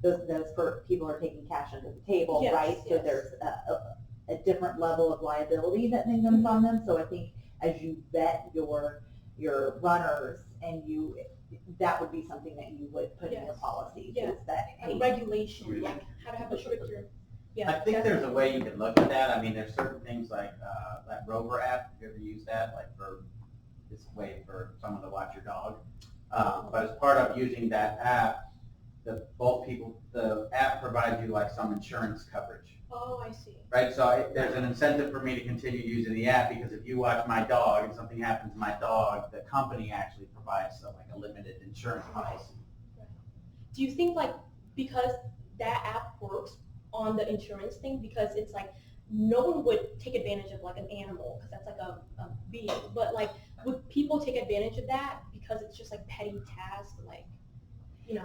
S2: those people are taking cash under the table,
S4: Yes,
S2: right? So
S4: yes.
S2: there's a different level of liability that then comes on them. So I think as you vet your runners, and that would be something that you would put in your
S4: Yes.
S2: policies.
S4: Yes.
S2: Is that, hey,
S4: And regulation, like how to have a stricter. Yeah.
S3: I think there's a way you can look at that. I mean, there's certain things like that Rover app, if you ever use that, like it's a way for someone to watch your dog. But as part of using that app, the app provides you like some insurance coverage,
S4: Oh, I see.
S3: right? So there's an incentive for me to continue using the app, because if you watch my dog and something happens to my dog, the company actually provides like a limited insurance policy.
S4: Do you think like because that app works on the insurance thing, because it's like no one would take advantage of like an animal because that's like a being, but like would people take advantage of that because it's just like petty tasks, like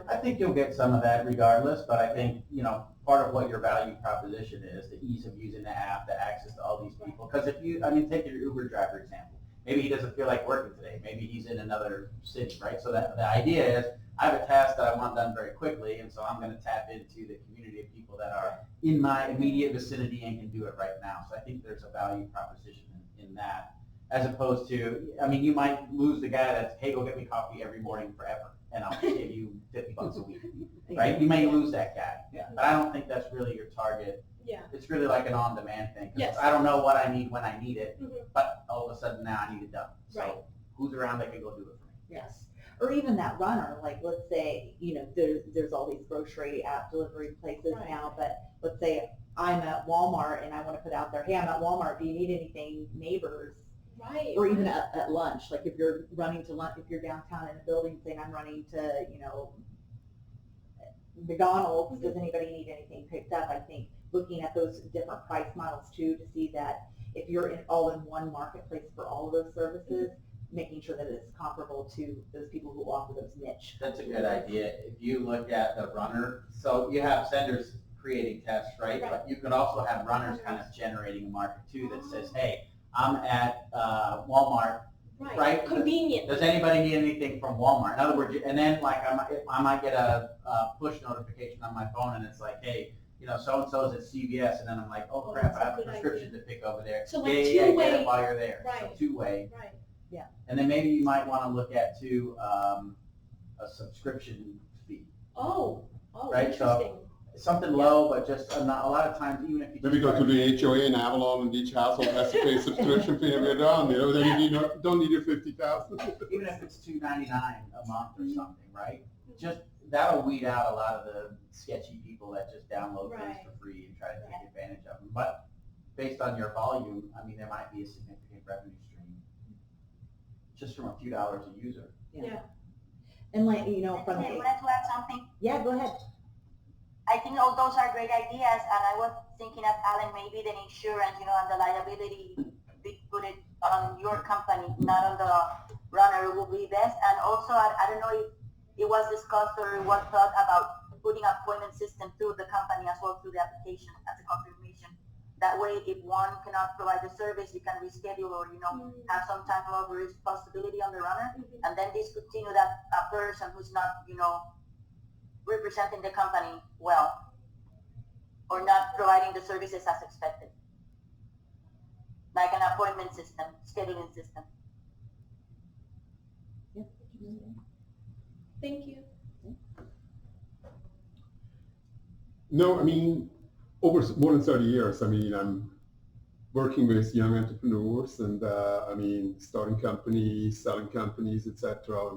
S3: I think you'll get some of that regardless, but I think, part of what your value proposition is, the ease of using the app, the access to all these people. Because take your Uber driver example. Maybe he doesn't feel like working today. Maybe he's in another city, right? So that the idea is, I have a task that I want done very quickly, and so I'm going to tap into the community of people that are in my immediate vicinity and can do it right now. So I think there's a value proposition in that, as opposed to, you might lose the guy that's, hey, go get me coffee every morning forever, and I'll just give you $50 a week, right? You may lose that guy, but I don't think that's really your target.
S4: Yeah.
S3: It's really like an on-demand thing. 'Cause
S4: Yes.
S3: I don't know what I need when I need it,
S4: Mhm.
S3: but all of a sudden now I need it done. So
S4: Right.
S3: who's around that can go do it for me?
S2: yes. Or even that runner, like let's say, there's all these grocery app delivery places
S4: Right.
S2: now, but let's say I'm at Walmart and I want to put out there, hey, I'm at Walmart, do you need anything, neighbors?
S4: Right.
S2: Or even at lunch, like if you're running to lunch, if you're downtown in a building saying I'm running to, McDonald's, does anybody need anything picked up? I think looking at those different price models too, to see that if you're all in one marketplace for all of those services, making sure that it's comparable to those people who offer those niche.
S3: That's a good idea. If you look at the runner, so you have senders creating tests, right?
S4: Right.
S3: But you could also have runners kind of generating a market too that says, hey, I'm at Walmart, right?
S4: Convenient.
S3: Does anybody need anything from Walmart? In other words, and then like I might get a push notification on my phone and it's like, hey, so-and-so's at CVS, and then I'm like, oh
S4: Oh,
S3: crap,
S4: that's
S3: I
S4: a
S3: have a
S4: good
S3: prescription
S4: idea.
S3: to pick over there.
S4: So, like,
S3: yeah, get
S4: two-way-
S3: it while you're there.
S4: Right.
S3: So two-way.
S4: Right.
S3: And then maybe you might want to look at too, a subscription fee.
S4: Oh,
S3: Right, so-
S4: interesting.
S3: Something low, but just a lot of times, even if you
S1: Maybe go to the HOA in Avalon, and each household has to pay a subscription fee every done. Then you don't need your 50,000.
S3: even if it's $2.99 a month or something, right? Just that'll weed out a lot of the sketchy people that just download things
S4: Right.
S3: for free and try to take advantage of them. But based on your volume, there might be a significant revenue stream just from a few dollars a user.
S4: Yeah.
S2: And from
S5: I wanted to add something.
S2: yeah, go ahead.
S5: I think all those are great ideas, and I was thinking of Alan, maybe the insurance, and the liability, we put it on your company, not on the runner, would be best. And also, I don't know if it was discussed or it was thought about putting appointment system through the company as well, through the application as a confirmation. That way, if one cannot provide the service, you can reschedule or, have some time of responsibility on the runner, and then discontinue that person who's not, representing the company well, or not providing the services as expected. Like an appointment system, scheduling system.
S4: Thank you.
S1: No, over more than 30 years, I'm working with young entrepreneurs and, starting companies, selling companies, etc.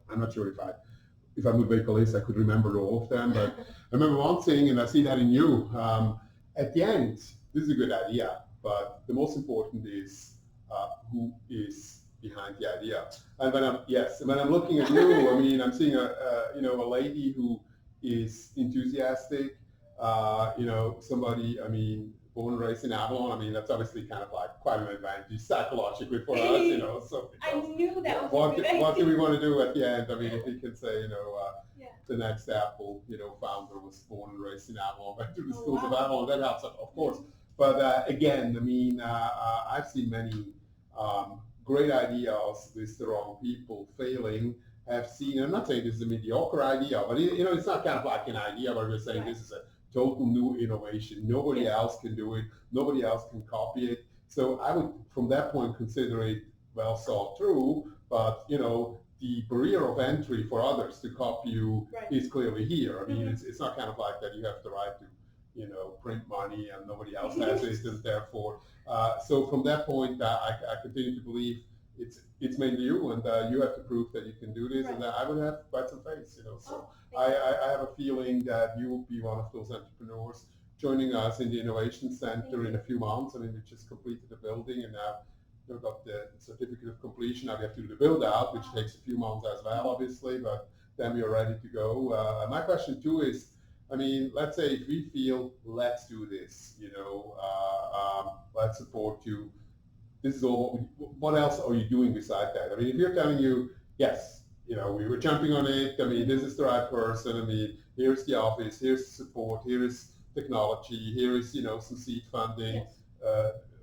S1: I'm not sure if I if I would make a list, I could remember all of them. But I remember one thing, and I see that in you. At the end, this is a good idea, but the most important is who is behind the idea. And when I'm looking at you, I mean, I'm seeing a lady who is enthusiastic. Somebody, I mean, born and raised in Avalon. I mean, that's obviously kind of like quite an advantage psychologically for us. So
S4: I knew that was
S1: what,
S4: a good idea.
S1: what do we want to do at the end? I mean, if we could say,
S4: Yeah.
S1: the next Apple, founder was born and raised in Avalon, went to the
S4: Oh,
S1: schools of
S4: wow.
S1: Avalon, that helps, of course. But again, I mean, I've seen many great ideas with the wrong people failing. I've seen, I'm not saying this is a mediocre idea, but it's not kind of like an idea where we're saying this is a total new innovation. Nobody else can do it. Nobody else can copy it. So I would, from that point, consider it well thought through. But the barrier of entry for others to copy you is clearly here. I mean, it's not kind of like that you have the right to print money and nobody else has it, and therefore, so from that point, I continue to believe it's mainly you, and you have to prove that you can do this, and I would have quite some faith, So I have a feeling that you will be one of those entrepreneurs joining us in the Innovation Center in a few months. I mean, we just completed the building, and now we've got the certificate of completion. Now we have to do the build out, which takes a few months as well, obviously, but then we are ready to go. My question too is, I mean, let's say if we feel, let's do this, let's support you. This is all. What else are you doing beside that? I mean, if you're telling you, yes, we were jumping on it. I mean, this is the right person. I mean, here's the office, here's the support, here is technology, here is some seed funding.
S4: Yes.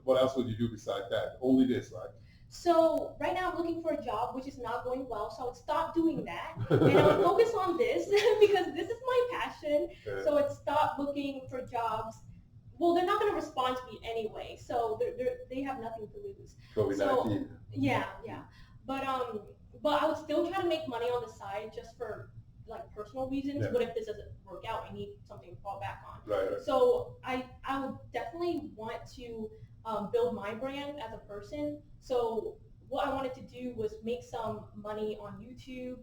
S1: What else would you do beside that? Only this, right?
S4: So right now I'm looking for a job, which is not going well. So I would stop doing that, and I would focus on this because this is my passion.
S1: Yeah.
S4: So I'd stop looking for jobs. Well, they're not going to respond to me anyway, so they have nothing to lose.
S1: COVID-19.
S4: So yeah. But I would still try to make money on the side just for like personal reasons.
S1: Yeah.
S4: What if this doesn't work out? I need something to fall back on.
S1: Right.
S4: So I would definitely want to build my brand as a person. So what I wanted to do was make some money on YouTube.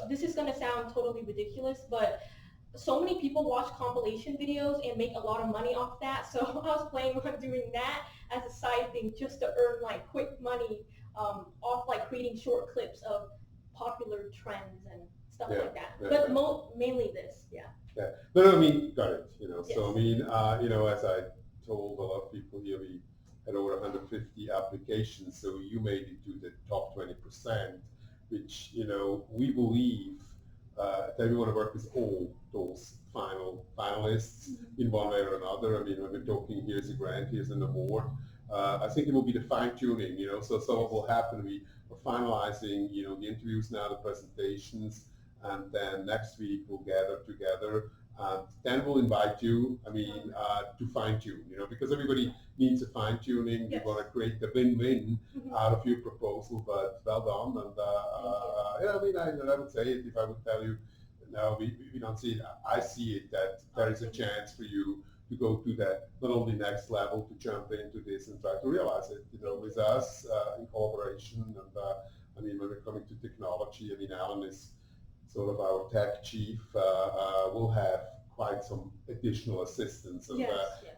S4: This is going to sound totally ridiculous, but so many people watch compilation videos and make a lot of money off that. So I was planning on doing that as a side thing just to earn like quick money off like creating short clips of popular trends and stuff like that. But mainly this,
S1: Yeah. No, I mean, got it.
S4: Yes.
S1: So I mean, as I told a lot of people here, we had over 150 applications, so you made it to the top 20%, which we believe that we want to work with all those finalists in one way or another. I mean, when we're talking here's a grant, here's an award, I think it will be the fine tuning. So what will happen? We are finalizing the interviews now, the presentations, and then next week we'll gather together. Then we'll invite you, to fine tune, because everybody needs a fine tuning.
S4: Yes.
S1: We want to create the win-win out of your proposal, but well done. And I would say it if I would tell you, no, we don't see it. I see it that there is a chance for you to go to that not only next level, to jump into this and try to realize it, with us in collaboration. And when we're coming to technology, Alan is sort of our tech chief, will have quite some additional assistance. And,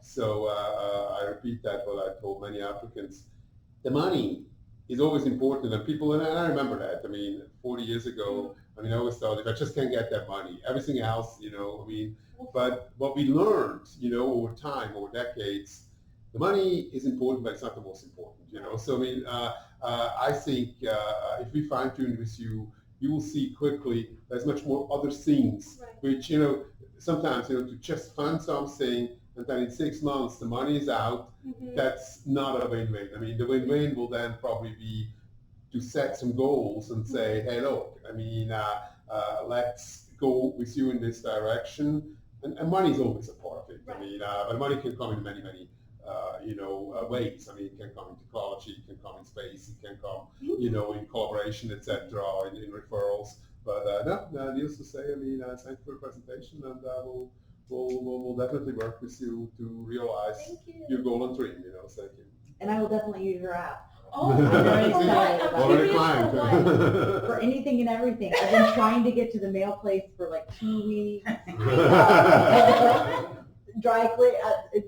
S1: So I repeat that what I told many applicants. The money is always important, and I remember that. 40 years ago, I always thought if I just can't get that money, everything else, but what we learned, over time, over decades, the money is important, but it's not the most important, So I think if we fine tune with you, you will see quickly there's much more other things, which, sometimes, to just fund something and then in 6 months the money is out, that's not a win-win. The win-win will then probably be to set some goals and say, hey, look, let's go with you in this direction. And money is always a part of it. But money can come in many, many ways. It can come in technology, it can come in space, it can come, in collaboration, etc., in referrals. But needless to say, thank you for the presentation, and we'll definitely work with you to realize your goal and dream. Thank you.
S2: And I will definitely use your app.
S4: Oh,
S2: I'm very
S4: for
S2: excited
S4: what?
S2: about
S4: I'm
S1: Already
S4: curious for
S1: climbed.
S4: what.
S2: For anything and everything. I've been trying to get to the mail place for like 2 weeks. Dry clean,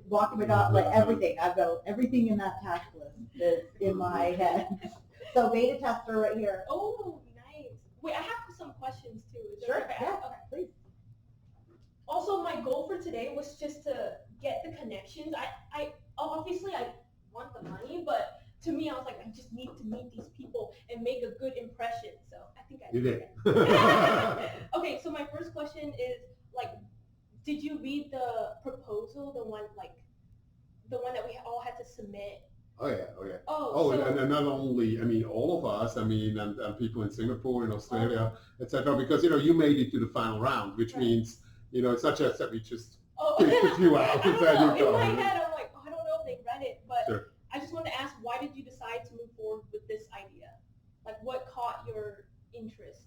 S2: walking my dog, like everything. I've got everything in that task list is in my head. So beta tester right here.
S4: Oh, nice. Wait, I have some questions too. Is it
S2: Sure,
S4: okay?
S2: yeah,
S4: Okay.
S2: please.
S4: Also, my goal for today was just to get the connections. I obviously I want the money, but to me, I was like, I just need to meet these people and make a good impression. So I think I
S1: You did.
S4: that. Okay, so my first question is like, did you read the proposal, the one that we all had to submit?
S1: Oh yeah, oh yeah.
S4: Oh,
S1: Oh,
S4: so,
S1: and not only, I mean, all of us, I mean, and people in Singapore, in Australia, etc. Because, you know, you made it to the final round, which
S4: Right.
S1: means, you know, it's not just that we just
S4: oh,
S1: picked a few out.
S4: I don't
S1: and
S4: know.
S1: you
S4: In my
S1: go.
S4: head, I'm like, oh, I don't know if they read it, but
S1: Sure.
S4: I just wanted to ask, why did you decide to move forward with this idea? Like, what caught your interest?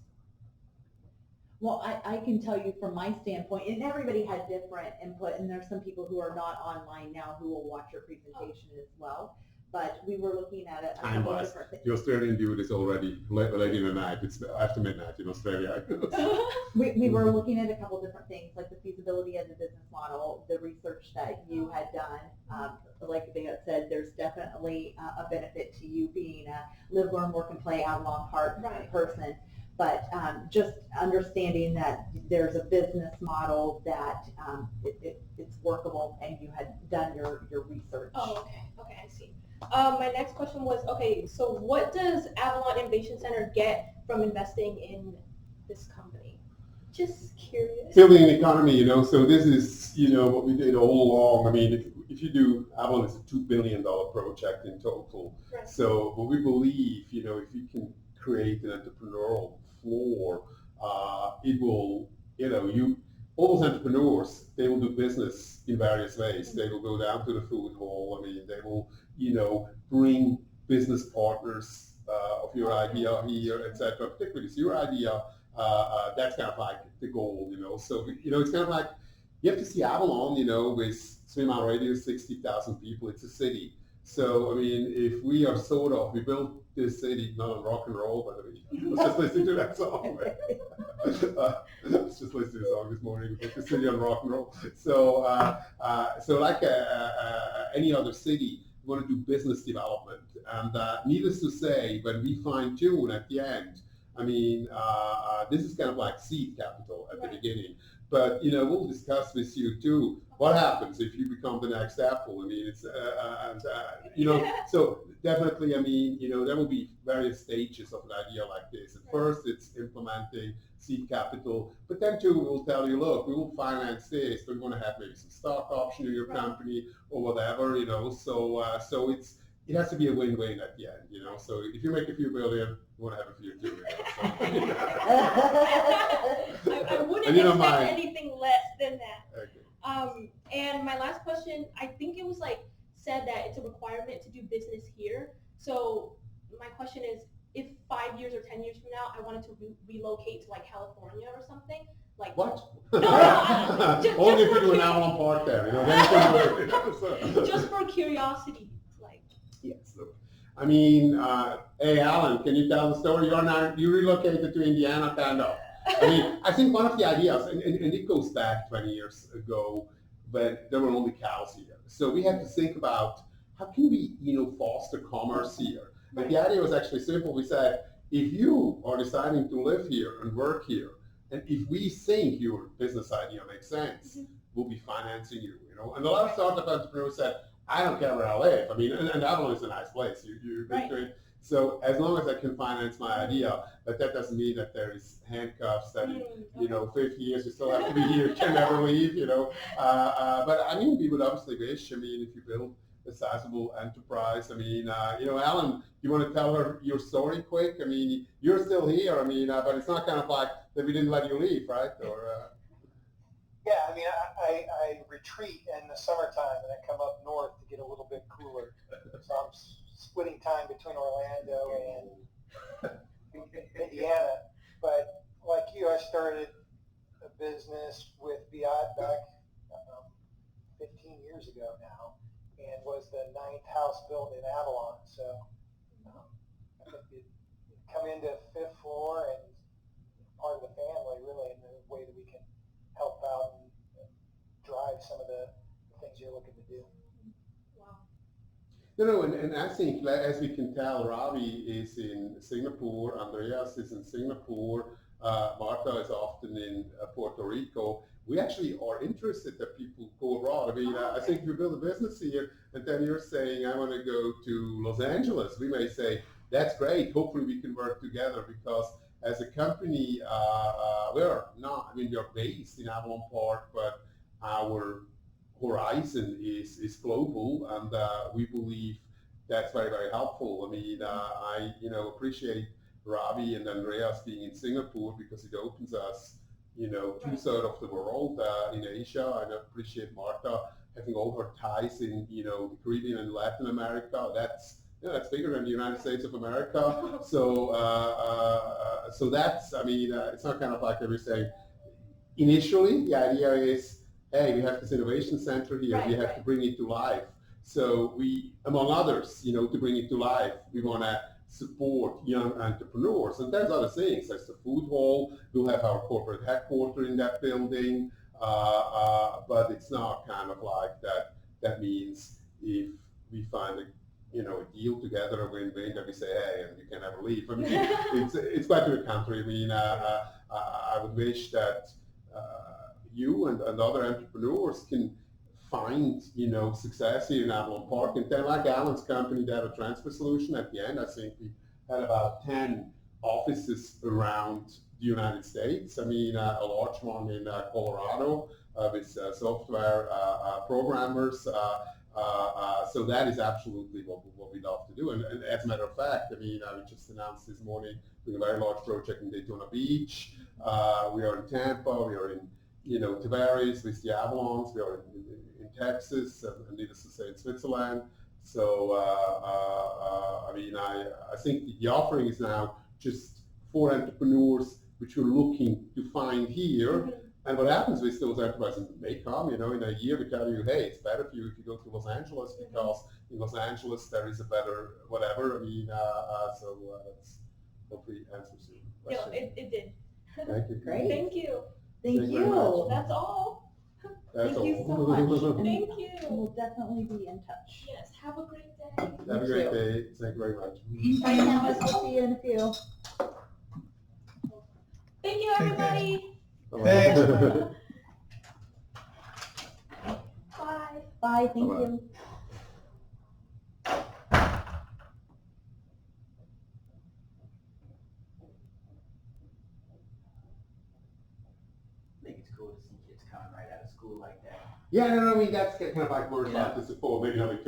S2: Well, I can tell you from my standpoint, and everybody had different input, and there's some people who are not online now who will watch your presentation as well. But we were looking at a couple of
S1: Time-wise,
S2: different things.
S1: the Australian dude is already late in the night. It's after midnight in Australia.
S2: We were looking at a couple of different things, like the feasibility of the business model, the research that you had done. Like they had said, there's definitely a benefit to you being a live, learn, work, and play Avalon Park
S4: Right.
S2: person. But just understanding that there's a business model that it's workable, and you had done your research.
S4: Oh, okay, I see. My next question was, okay, so what does Avalon Innovation Center get from investing in this company? Just curious.
S1: Building an economy, you know, so this is, you know, what we did all along. I mean, if you do, Avalon is a $2 billion project in total.
S4: Right.
S1: So what we believe, you know, if you can create an entrepreneurial floor, it will, you know, all those entrepreneurs, they will do business in various ways. They will go down to the food hall. I mean, they will, you know, bring business partners of your idea here, etc. Particularly, it's your idea. That's kind of like the goal, you know. So, you know, it's kind of like you have to see Avalon, you know, with 3-mile radius, 60,000 people. It's a city. So, I mean, if we are sort of, we built this city not on rock and roll, but I was just listening to that song. I was just listening to the song this morning. We built the city on rock and roll. So, so like any other city, we want to do business development. And needless to say, when we fine tune at the end, I mean, this is kind of like seed capital at the beginning. But, you know, we'll discuss with you too, what happens if you become the next Apple? I mean, it's, you know, so definitely, I mean, you know, there will be various stages of an idea like this. At first, it's implementing seed capital, but then too, we'll tell you, look, we will finance this, but we want to have maybe some stock option in your company or whatever, you know, so it has to be a win-win at the end, you know. So if you make a few billion, you want to have a few too. You know?
S4: I wouldn't
S1: And you don't
S4: expect
S1: mind.
S4: anything less than that.
S1: Okay.
S4: And my last question, I think it was like said that it's a requirement to do business here. So my question is, if 5 years or 10 years from now, I wanted to relocate to like California or something, like
S1: What?
S4: just
S1: Only if
S4: for
S1: you do an
S4: curi-
S1: Avalon Park there, you know. Then you can do it, you know, so.
S4: just for curiosity, like.
S1: Yes. Look, I mean, hey, Alan, can you tell the story? You relocated to Indiana, kind of. I mean, I think one of the ideas, and it goes back 20 years ago, when there were only cows here. So we had to think about how can we, you know, foster commerce here. But the idea was actually simple. We said, if you are deciding to live here and work here, and if we think your business idea makes sense, we'll be financing you, you know. And a lot of startup entrepreneurs said, I don't care where I live. I mean, and Avalon is a nice place. You've been to it. So as long as I can finance my idea, but that doesn't mean that there is handcuffs that, you know, 50 years you still have to be here, you can never leave, you know. But I mean, we would obviously wish, I mean, if you build a sizable enterprise, I mean, you know, Alan, you want to tell her your story quick? I mean, you're still here, I mean, but it's not kind of like that we didn't let you leave, right? Or
S7: Yeah, I mean, I retreat in the summertime and I come up north to get a little bit cooler. So I'm splitting time between Orlando and Indiana. But like you, I started a business with Viad back 15 years ago now, and was the 9th house built in Avalon. So I think you come into fifth floor and part of the family, really, in the way that we can help out and drive some of the things you're looking to do.
S4: Wow.
S1: No, and I think, as we can tell, Ravi is in Singapore, Andreas is in Singapore, Martha is often in Puerto Rico. We actually are interested that people go abroad. I mean, I think if you build a business here, and then you're saying, I want to go to Los Angeles, we may say, that's great, hopefully we can work together, because as a company, we're not, I mean, we're based in Avalon Park, but our horizon is global, and we believe that's very, very helpful. I mean, I appreciate Ravi and Andreas being in Singapore, because it opens us, two-thirds of the world in Asia. And I appreciate Martha having all her ties in, the Caribbean and Latin America. That's bigger than the United States of America. So, so that's, I mean, it's not kind of like every saying. Initially, the idea is, hey, we have this innovation center here.
S4: Right,
S1: we have to bring it to life. So we, among others, to bring it to life, we want to support young entrepreneurs. And there's other things. There's the food hall. We'll have our corporate headquarters in that building. But it's not kind of like that. That means if we find a deal together, a win-win, that we say, hey, and you can never leave. I mean, it's quite a country. I mean, I would wish that you and other entrepreneurs can find, success here in Avalon Park. And then, like Alan's company, they have a transfer solution. At the end, I think we had about 10 offices around the United States. I mean, a large one in Colorado with software programmers. So that is absolutely what we love to do. And as a matter of fact, I mean, we just announced this morning doing a very large project in Daytona Beach. We are in Tampa. We are in Tavares with the Avalons. We are in Texas, and needless to say, in Switzerland. So, I mean, I think the offering is now just for entrepreneurs which you're looking to find here.
S4: Mm-hmm.
S1: And what happens with those enterprises may come, in a year we tell you, hey, it's better for you if you go to Los Angeles, because in Los Angeles there is a better whatever. I mean, so that's hopefully answers your
S4: Yeah,
S1: question.
S4: it did.
S1: Thank you.
S2: Great.
S4: Thank you.
S2: Thank
S1: Thank you very
S2: you.
S1: much.
S4: That's all.
S1: That's
S2: Thank you
S1: all.
S2: so much. And
S4: Thank you.
S2: We'll definitely be in touch.
S4: Yes, have a great day.
S1: Have a
S2: You
S1: great
S2: too.
S1: day. Thank you very much.
S2: Bye now. We'll see you in a few.
S4: Thank you, everybody.
S7: Thanks.
S4: Bye.
S2: Bye. Thank
S1: Bye-bye.
S2: you.
S3: I think it's cool to see kids coming right out of school like that.
S1: Yeah, no, I mean, that's kind of like we're
S3: Yeah.
S1: about to support, maybe not